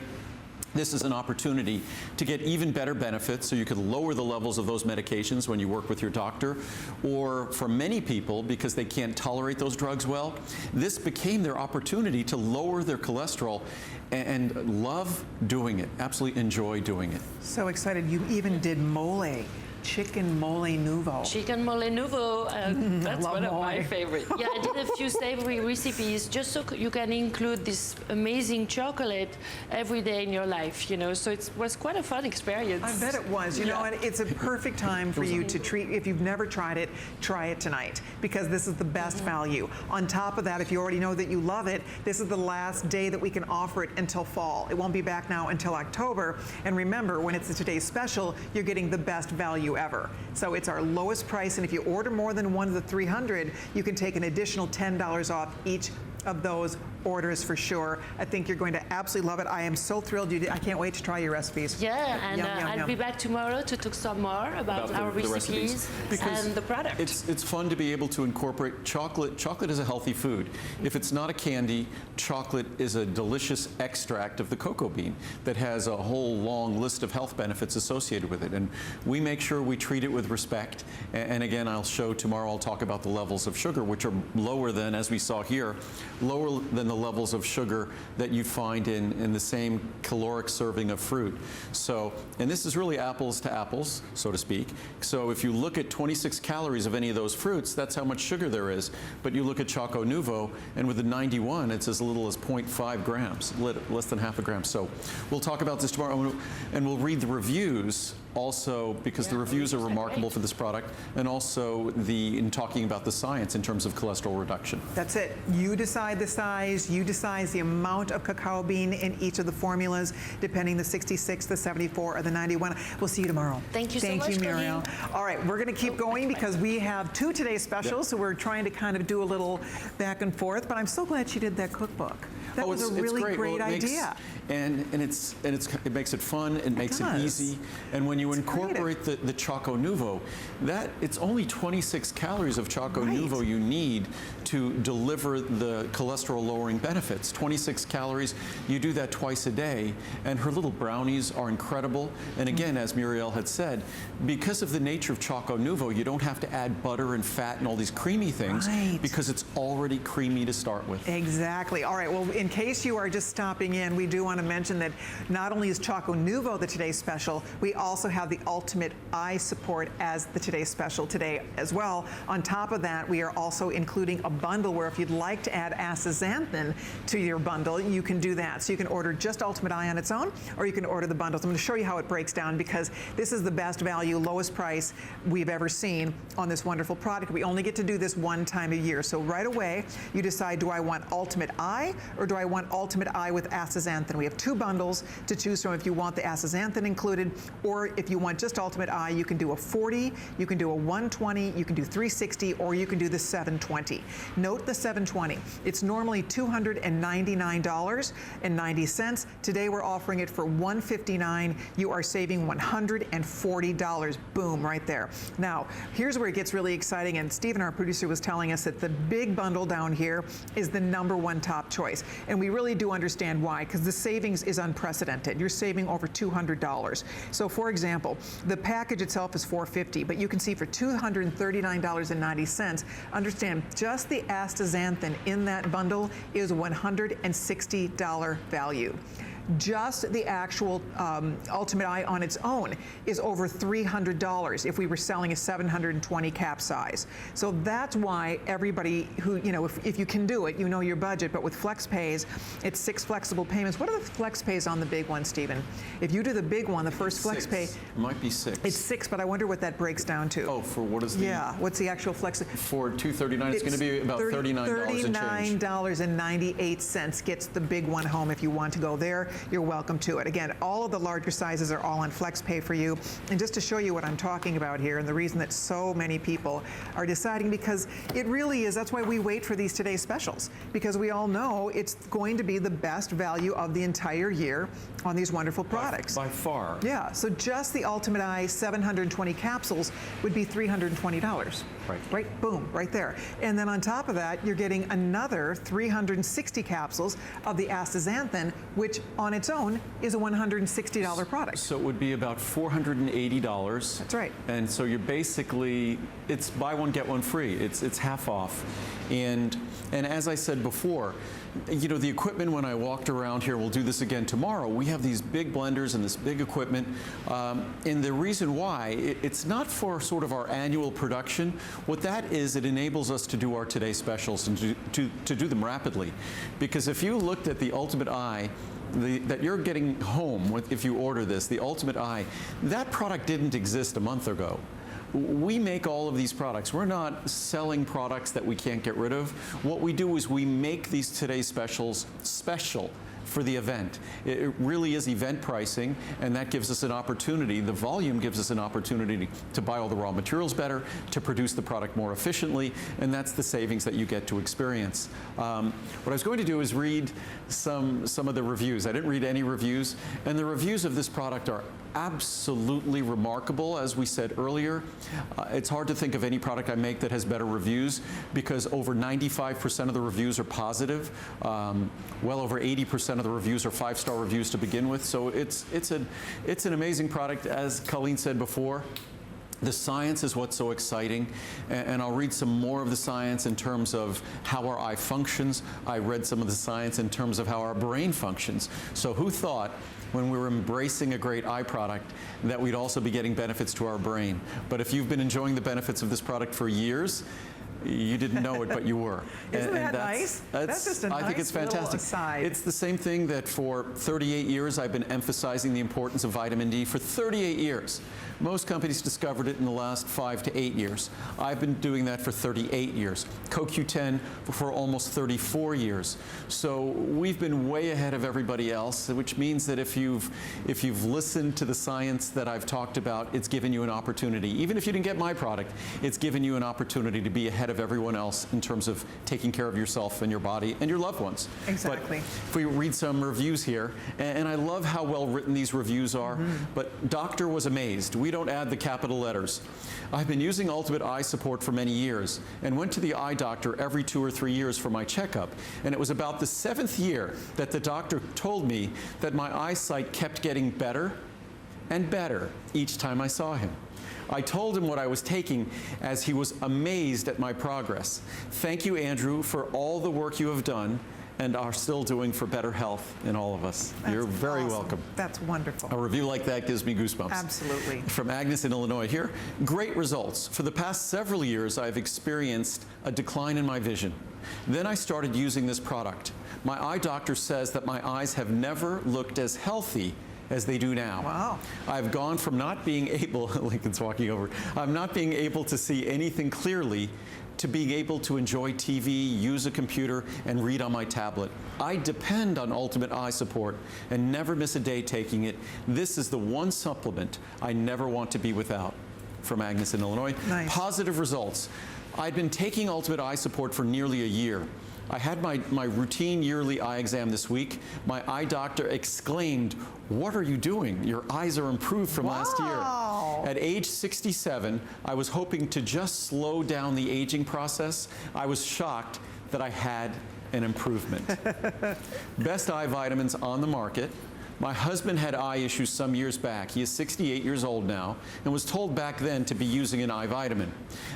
this is an opportunity to get even better benefits, so you could lower the levels of those medications when you work with your doctor. Or for many people, because they can't tolerate those drugs well, this became their opportunity to lower their cholesterol and love doing it, absolutely enjoy doing it. So excited. You even did mole. chicken mole nouveau. Chicken mole nouveau, that's love one of my mole. favorites. Yeah, I did a few savory recipes just so you can include this amazing chocolate every day in your life, you know, so it was quite a fun experience. I bet it was. You know, and it's a perfect time for you to treat. If you've never tried it, try it tonight because this is the best value. On top of that, if you already know that you love it, this is the last day that we can offer it until fall. It won't be back now until October. And remember, when it's today's special, you're getting the best value ever. So it's our lowest price, and if you order more than one of the 300, you can take an additional $10 off each of those orders for sure. I think you're going to absolutely love it. I am so thrilled you did. I can't wait to try your recipes. Yeah, and Yum, yum, I'll yum. be back tomorrow to talk some more about our the recipes Because and the product. It's fun to be able to incorporate chocolate. Chocolate is a healthy food. If it's not a candy, chocolate is a delicious extract of the cocoa bean that has a whole long list of health benefits associated with it. And we make sure we treat it with respect. And again, I'll show tomorrow, I'll talk about the levels of sugar, which are lower than, as we saw here, lower than the levels of sugar that you find in the same caloric serving of fruit. So, and this is really apples to apples, so to speak. So if you look at 26 calories of any of those fruits, that's how much sugar there is. But you look at Choco Nouveau, and with the 91, it's as little as 0.5 grams, less than half a gram. So we'll talk about this tomorrow, and we'll read the reviews also, because the reviews are remarkable for this product, and also in talking about the science in terms of cholesterol reduction. That's it. You decide the size, you decide the amount of cacao bean in each of the formulas, depending the 66, the 74, or the 91. We'll see you tomorrow. Thank you so much, Thank you, Muriel. Colleen. All right, we're going to keep going because we have two today's specials, so we're trying to kind of do a little back and forth, but I'm so glad she did that cookbook. That was a really great idea. And it makes it fun, it makes it easy. And when you incorporate the Choco Nouveau, it's only 26 calories of Choco Nouveau you need to deliver the cholesterol lowering benefits. 26 calories, you do that twice a day, and her little brownies are incredible. And again, as Muriel had said, because of the nature of Choco Nouveau, you don't have to add butter and fat and all these creamy things because it's already creamy to start with. Exactly. All right, well, in case you are just stopping in, we do want to mention that not only is Choco Nouveau the today's special, we also have the Ultimate Eye Support as the today's special today as well. On top of that, we are also including a bundle where if you'd like to add astaxanthin to your bundle, you can do that. So you can order just Ultimate Eye on its own, or you can order the bundles. I'm going to show you how it breaks down because this is the best value, lowest price we've ever seen on this wonderful product. We only get to do this one time a year. So right away, you decide, do I want Ultimate Eye or do I want Ultimate Eye with astaxanthin? We have two bundles to choose from if you want the astaxanthin included, or if you want just Ultimate Eye, you can do a 40, you can do a 120, you can do 360, or you can do the 720. Note the 720. It's normally $299.90. Today we're offering it for $159. You are saving $140. Boom, right there. Now, here's where it gets really exciting, and Stephen, our producer, was telling us that the big bundle down here is the #1 top choice. And we really do understand why, because the savings is unprecedented. You're saving over $200. So for example, the package itself is $450, but you can see for $239.90, understand just the astaxanthin in that bundle is $160 value. Just the actual Ultimate Eye on its own is over $300 if we were selling a 720 cap size. So that's why everybody who, you know, if you can do it, you know your budget, but with FlexPays, it's 6 flexible payments. What are the FlexPays on the big one, Stephen? If you do the big one, the first FlexPay. It might be 6. It's 6, but I wonder what that breaks down to. Oh, for what is the? Yeah, what's the actual Flex? For $239, it's going to be about $39 and change. $39.98 gets the big one home. If you want to go there, you're welcome to it. Again, all of the larger sizes are all on FlexPay for you. And just to show you what I'm talking about here, and the reason that so many people are deciding, because it really is, that's why we wait for these today's specials, because we all know it's going to be the best value of the entire year on these wonderful products. By far. Yeah, so just the Ultimate Eye 720 capsules would be $320. Right, boom, right there. And then on top of that, you're getting another 360 capsules of the astaxanthin, which on on its own is a $160 product. So it would be about $480. That's right. And so you're basically, it's buy one, get one free. It's half off. And as I said before, you know, the equipment when I walked around here, we'll do this again tomorrow, we have these big blenders and this big equipment. And the reason why, it's not for sort of our annual production. What that is, it enables us to do our Today Specials and to do them rapidly. Because if you looked at the Ultimate Eye, that you're getting home with, if you order this, the Ultimate Eye, that product didn't exist a month ago. We make all of these products. We're not selling products that we can't get rid of. What we do is we make these Today Specials special for the event. It really is event pricing, and that gives us an opportunity, the volume gives us an opportunity to buy all the raw materials better, to produce the product more efficiently, and that's the savings that you get to experience. What I was going to do is read some of the reviews. I didn't read any reviews, and the reviews of this product are absolutely remarkable. As we said earlier, it's hard to think of any product I make that has better reviews, because over 95% of the reviews are positive. Well over 80% of the reviews are 5-star reviews to begin with. So it's an amazing product. As Colleen said before, the science is what's so exciting, and I'll read some more of the science in terms of how our eye functions. I read some of the science in terms of how our brain functions. So who thought, when we were embracing a great eye product, that we'd also be getting benefits to our brain? But if you've been enjoying the benefits of this product for years, you didn't know it, but you were. Isn't that nice? That's just a nice, I think it's fantastic. Aside. It's the same thing that for 38 years I've been emphasizing the importance of vitamin D. For 38 years. Most companies discovered it in the last 5 to 8 years. I've been doing that for 38 years. CoQ10 for almost 34 years. So we've been way ahead of everybody else, which means that if you've listened to the science that I've talked about, it's given you an opportunity. Even if you didn't get my product, it's given you an opportunity to be ahead of everyone else in terms of taking care of yourself and your body and your loved ones. Exactly. But if we read some reviews here, and I love how well written these reviews are, but doctor was amazed. We don't add the capital letters. I've been using Ultimate Eye Support for many years and went to the eye doctor every 2 or 3 years for my checkup. And it was about the 7th year that the doctor told me that my eyesight kept getting better and better each time I saw him. I told him what I was taking, as he was amazed at my progress. Thank you, Andrew, for all the work you have done and are still doing for better health in all of us. You're very welcome. That's wonderful. A review like that gives me goosebumps. Absolutely. From Agnes in Illinois here. Great results. For the past several years, I've experienced a decline in my vision. Then I started using this product. My eye doctor says that my eyes have never looked as healthy as they do now. Wow. I've gone from not being able, Lincoln's walking over, I'm not being able to see anything clearly to being able to enjoy TV, use a computer, and read on my tablet. I depend on Ultimate Eye Support and never miss a day taking it. This is the one supplement I never want to be without. From Agnes in Illinois. Nice. Positive results. I'd been taking Ultimate Eye Support for nearly a year. I had my routine yearly eye exam this week. My eye doctor exclaimed, "What are you doing? Your eyes are improved from last year." At age 67, I was hoping to just slow down the aging process. I was shocked that I had an improvement. Best eye vitamins on the market. My husband had eye issues some years back. He is 68 years old now and was told back then to be using an eye vitamin.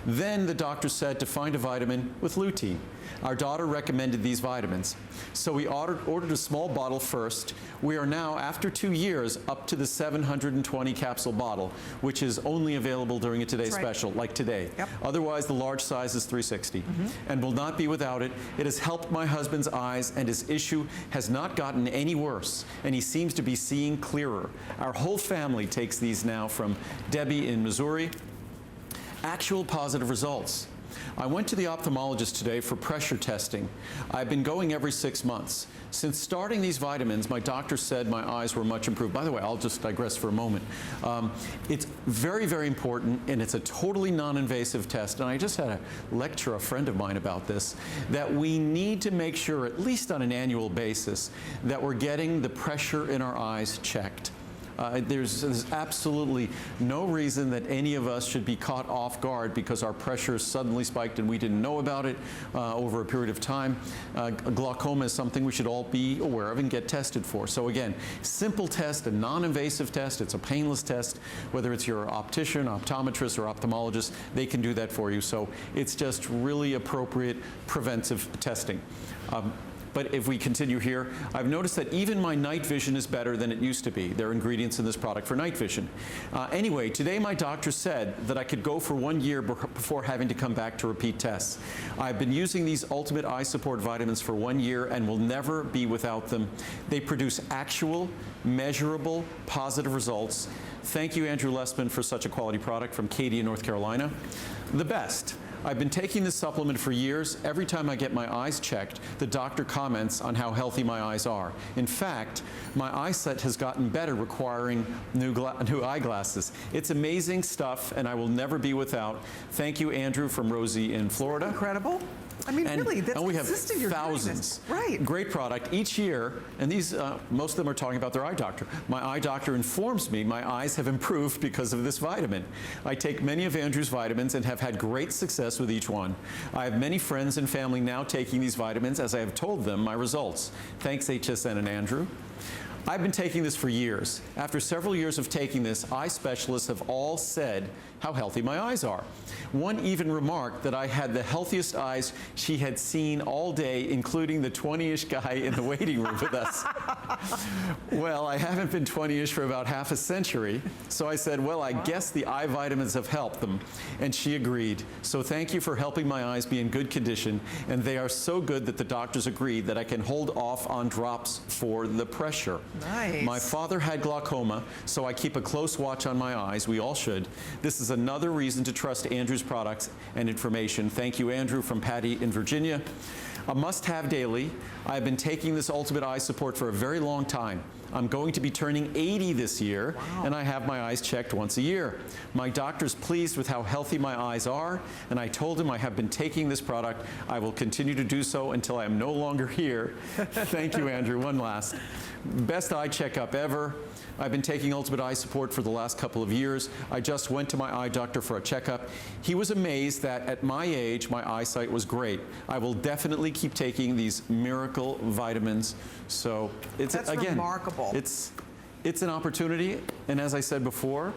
Then the doctor said to find a vitamin with lutein. Our daughter recommended these vitamins. So we ordered a small bottle first. We are now, after 2 years, up to the 720 capsule bottle, which is only available during a Today Special, like today. Yep. Otherwise, the large size is 360 and will not be without it. It has helped my husband's eyes, and his issue has not gotten any worse, and he seems to be seeing clearer. Our whole family takes these now. From Debbie in Missouri. Actual positive results. I went to the ophthalmologist today for pressure testing. I've been going every 6 months. Since starting these vitamins, my doctor said my eyes were much improved. By the way, I'll just digress for a moment. It's very, very important, and it's a totally non-invasive test. And I just had a lecture a friend of mine about this, that we need to make sure, at least on an annual basis, that we're getting the pressure in our eyes checked. There's absolutely no reason that any of us should be caught off guard because our pressure suddenly spiked and we didn't know about it over a period of time. Glaucoma is something we should all be aware of and get tested for. So again, simple test, a non-invasive test. It's a painless test. Whether it's your optician, optometrist, or ophthalmologist, they can do that for you. So it's just really appropriate preventive testing. But if we continue here, I've noticed that even my night vision is better than it used to be. There are ingredients in this product for night vision. Anyway, today my doctor said that I could go for 1 year before having to come back to repeat tests. I've been using these Ultimate Eye Support vitamins for 1 year and will never be without them. They produce actual, measurable, positive results. Thank you, Andrew Lessman, for such a quality product from Katy in North Carolina. The best. I've been taking this supplement for years. Every time I get my eyes checked, the doctor comments on how healthy my eyes are. In fact, my eyesight has gotten better requiring new eyeglasses. It's amazing stuff, and I will never be without. Thank you, Andrew, from Rosie in Florida. Incredible. I mean, really, that's and we have consistent. You're doing this. thousands. Right. Great product each year, and these most of them are talking about their eye doctor. My eye doctor informs me my eyes have improved because of this vitamin. I take many of Andrew's vitamins and have had great success with each one. I have many friends and family now taking these vitamins as I have told them my results. Thanks, HSN and Andrew. I've been taking this for years. After several years of taking this, eye specialists have all said how healthy my eyes are. One even remarked that I had the healthiest eyes she had seen all day, including the 20-ish guy in the waiting room with us. Well, I haven't been 20-ish for about half a century, so I said, well, I guess the eye vitamins have helped them, and she agreed. So thank you for helping my eyes be in good condition, and they are so good that the doctors agreed that I can hold off on drops for the pressure. Nice. My father had glaucoma, so I keep a close watch on my eyes. We all should. This is another reason to trust Andrew's products and information. Thank you, Andrew, from Patty in Virginia. A must-have daily. I've been taking this Ultimate Eye Support for a very long time. I'm going to be turning 80 this year, and I have my eyes checked once a year. My doctor's pleased with how healthy my eyes are, and I told him I have been taking this product. I will continue to do so until I am no longer here. Thank you, Andrew. One last. Best eye checkup ever. I've been taking Ultimate Eye Support for the last couple of years. I just went to my eye doctor for a checkup. He was amazed that at my age, my eyesight was great. I will definitely keep taking these miracle vitamins. So it's, That's again, remarkable. It's an opportunity, and as I said before,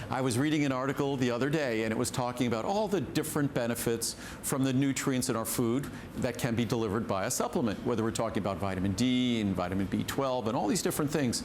I was reading an article the other day, and it was talking about all the different benefits from the nutrients in our food that can be delivered by a supplement, whether we're talking about vitamin D and vitamin B12 and all these different things.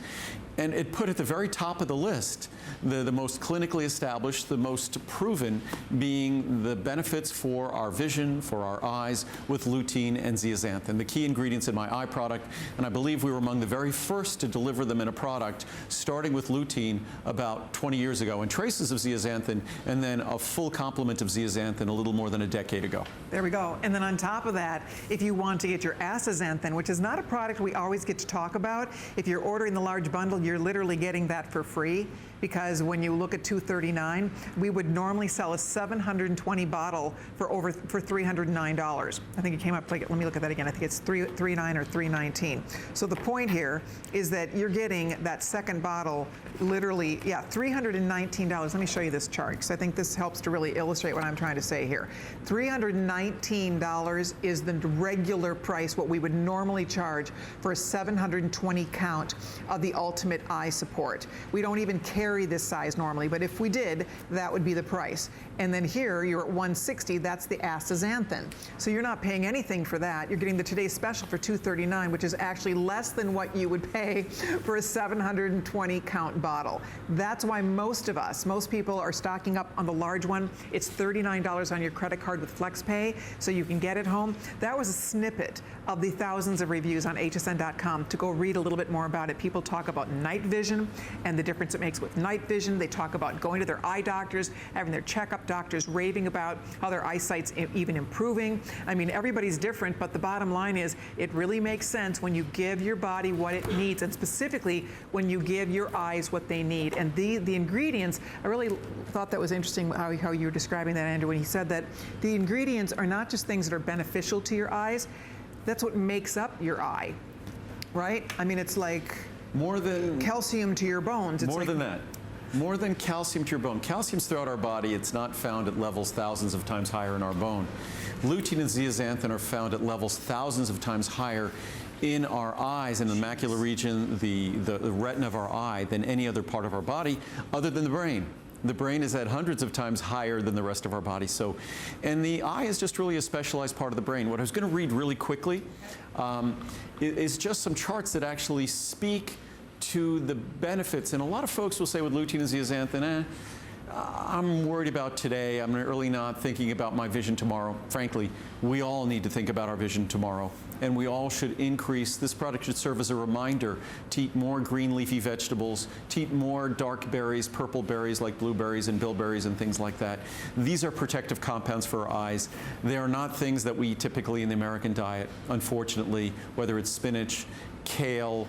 And it put at the very top of the list the most clinically established, the most proven, being the benefits for our vision, for our eyes, with lutein and zeaxanthin, the key ingredients in my eye product. And I believe we were among the very first to deliver them in a product, starting with lutein about 20 years ago, and traces of zeaxanthin, and then a full complement of zeaxanthin a little more than a decade ago. There we go. And then on top of that, if you want to get your astaxanthin, which is not a product we always get to talk about, if you're ordering the large bundle, you're literally getting that for free, because when you look at $239, we would normally sell a 720 bottle for $309. I think it came up, let me look at that again. I think it's $339 or $319. So the point here is that you're getting that second bottle literally, yeah, $319. Let me show you this chart, because I think this helps to really illustrate what I'm trying to say here. $319 is the regular price, what we would normally charge for a 720 count of the Ultimate Eye Support. We don't even carry this size normally, but if we did, that would be the price. And then here, you're at $160, that's the astaxanthin. So you're not paying anything for that. You're getting the Today's Special for $239, which is actually less than what you would pay for a 720 count bottle. That's why most people are stocking up on the large one. It's $39 on your credit card with FlexPay, so you can get it home. That was a snippet of the thousands of reviews on hsn.com to go read a little bit more about it. People talk about night vision and the difference it makes with night vision. They talk about going to their eye doctors, having their checkup doctors raving about how their eyesight's even improving. I mean, everybody's different, but the bottom line is it really makes sense when you give your body what it needs, and specifically when you give your eyes what they need. And the ingredients, I really thought that was interesting how you were describing that, Andrew, when he said that the ingredients are not just things that are beneficial to your eyes, that's what makes up your eye, right? I mean, it's like More than calcium to your bones. It's more like, than that. More than calcium to your bone. Calcium's throughout our body. It's not found at levels thousands of times higher in our bone. Lutein and zeaxanthin are found at levels thousands of times higher in our eyes, in the macular region, the retina of our eye, than any other part of our body other than the brain. The brain is at hundreds of times higher than the rest of our body. So, and the eye is just really a specialized part of the brain. What I was going to read really quickly is just some charts that actually speak to the benefits. And a lot of folks will say with lutein and zeaxanthin, I'm worried about today. I'm really not thinking about my vision tomorrow. Frankly, we all need to think about our vision tomorrow. And we all should increase. This product should serve as a reminder to eat more green leafy vegetables, to eat more dark berries, purple berries like blueberries and bilberries and things like that. These are protective compounds for our eyes. They are not things that we eat typically in the American diet, unfortunately, whether it's spinach, kale,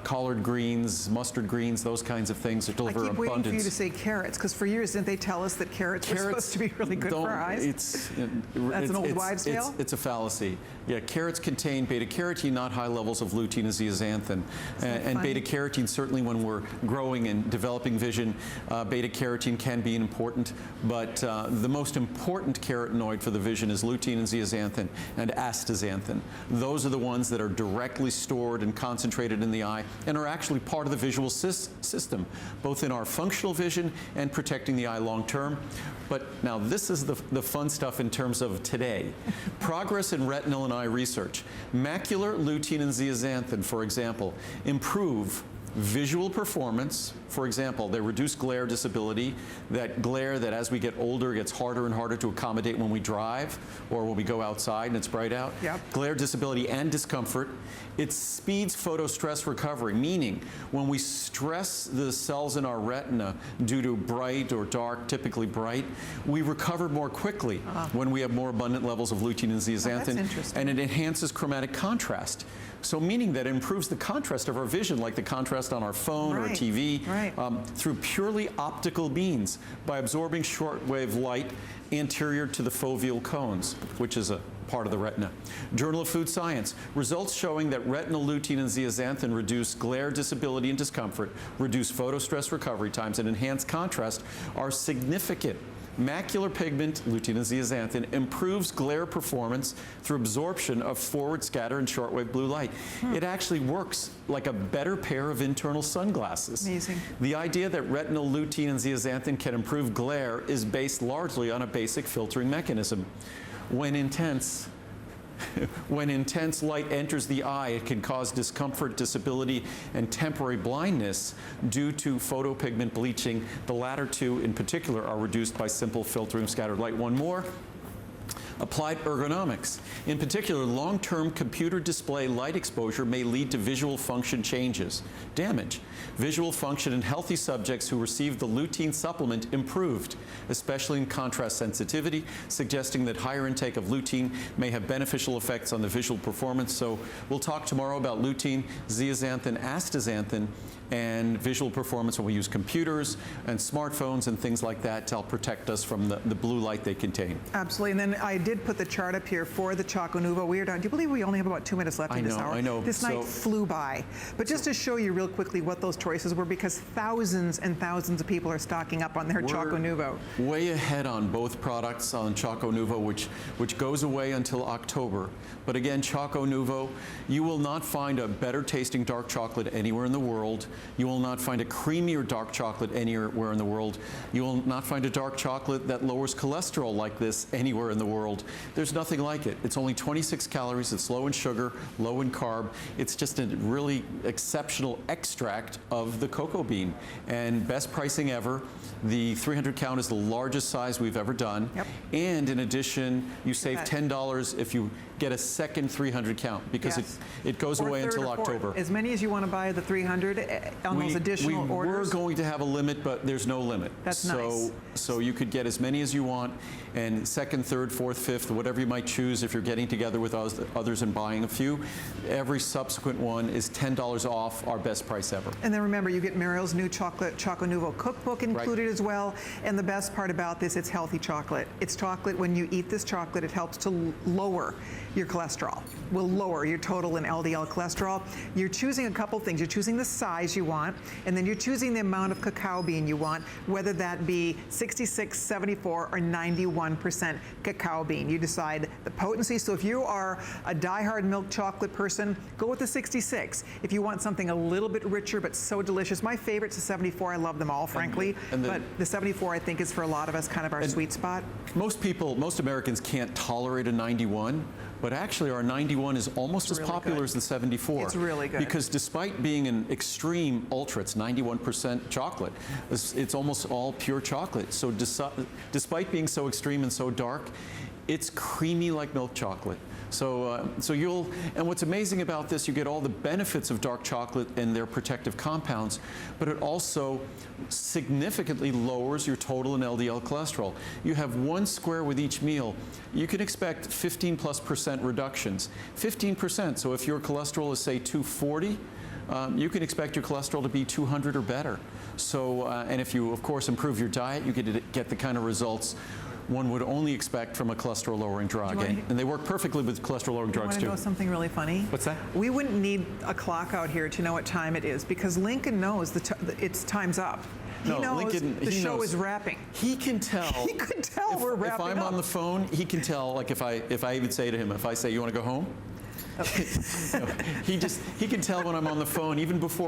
collard greens, mustard greens, those kinds of things that deliver I keep abundance. waiting for you to say carrots, because for years didn't they tell us that carrots were supposed to be really good for our eyes? That's an old wives' tale? It's a fallacy. Yeah, carrots contain beta-carotene, not high levels of lutein and zeaxanthin. And beta-carotene, certainly when we're growing and developing vision, beta-carotene can be important, but the most important carotenoid for the vision is lutein and zeaxanthin and astaxanthin. Those are the ones that are directly stored and concentrated in the eye and are actually part of the visual system, both in our functional vision and protecting the eye long term. But now this is the fun stuff in terms of today. Progress in retinal and eye research. Macular lutein and zeaxanthin, for example, improve visual performance. For example, they reduce glare disability, that glare that as we get older gets harder and harder to accommodate when we drive or when we go outside and it's bright out. Yep. Glare disability and discomfort. It speeds photostress recovery, meaning when we stress the cells in our retina due to bright or dark, typically bright, we recover more quickly when we have more abundant levels of lutein and zeaxanthin. That's interesting. And it enhances chromatic contrast. So meaning that it improves the contrast of our vision, like the contrast on our phone or TV, through purely optical means by absorbing shortwave light anterior to the foveal cones, which is a part of the retina. Journal of Food Science, results showing that retinal lutein and zeaxanthin reduce glare disability and discomfort, reduce photostress recovery times, and enhance contrast are significant. Macular pigment, lutein and zeaxanthin, improves glare performance through absorption of forward scatter and shortwave blue light. It actually works like a better pair of internal sunglasses. Amazing. The idea that retinal lutein and zeaxanthin can improve glare is based largely on a basic filtering mechanism. When intense light enters the eye, it can cause discomfort, disability, and temporary blindness due to photopigment bleaching. The latter two, in particular, are reduced by simple filtering of scattered light. One more. Applied ergonomics. In particular, long-term computer display light exposure may lead to visual function changes. Damage. Visual function in healthy subjects who received the lutein supplement improved, especially in contrast sensitivity, suggesting that higher intake of lutein may have beneficial effects on the visual performance. So we'll talk tomorrow about lutein, zeaxanthin, astaxanthin, and visual performance when we use computers and smartphones and things like that to help protect us from the blue light they contain. Absolutely. And then I did put the chart up here for the Choco Nuvo. Do you believe we only have about 2 minutes left in this hour? I know. This night flew by. But just to show you real quickly what those choices were, because thousands and thousands of people are stocking up on their Choco Nuvo. Way ahead on both products on Choco Nuvo, which goes away until October. But again, Choco Nuvo, you will not find a better tasting dark chocolate anywhere in the world. You will not find a creamier dark chocolate anywhere in the world. You will not find a dark chocolate that lowers cholesterol like this anywhere in the world. There's nothing like it. It's only 26 calories. It's low in sugar, low in carb. It's just a really exceptional extract of the cocoa bean. And best pricing ever. The 300 count is the largest size we've ever done. Yep. And in addition, you save $10 if you get a second 300 count, because it goes away until October. As many as you want to buy the 300 on those additional orders. We're going to have a limit, but there's no limit. That's nice. So you could get as many as you want, and second, third, fourth, fifth, whatever you might choose if you're getting together with others and buying a few. Every subsequent one is $10 off our best price ever. And then remember, you get Mariel's new Choco Nuvo cookbook included as well. And the best part about this, it's healthy chocolate. It's chocolate. When you eat this chocolate, it helps to lower your cholesterol, will lower your total and LDL cholesterol. You're choosing a couple things. You're choosing the size you want, and then you're choosing the amount of cacao bean you want, whether that be 66, 74, or 91% cacao bean. You decide the potency. So if you are a diehard milk chocolate person, go with the 66. If you want something a little bit richer but so delicious, my favorite's the 74. I love them all, frankly. But the 74, I think, is for a lot of us kind of our sweet spot. Most Americans can't tolerate a 91, but actually our 91 is almost as popular as the 74. It's really good. Because despite being an extreme ultra, it's 91% chocolate. It's almost all pure chocolate. So despite being so extreme and so dark, it's creamy like milk chocolate. And what's amazing about this, you get all the benefits of dark chocolate and their protective compounds, but it also significantly lowers your total and LDL cholesterol. You have 1 square with each meal. You can expect 15+% reductions. 15%, so if your cholesterol is, say, 240, you can expect your cholesterol to be 200 or better. So, and if you, of course, improve your diet, you get the kind of results one would only expect from a cholesterol-lowering drug. And they work perfectly with cholesterol-lowering drugs, too. You want to know something really funny? What's that? We wouldn't need a clock out here to know what time it is, because Lincoln knows it's time's up. He knows the show is wrapping. He can tell. He could tell we're wrapping up. If I'm on the phone, he can tell, like if I even say to him, if I say, you want to go home? He can tell when I'm on the phone, even before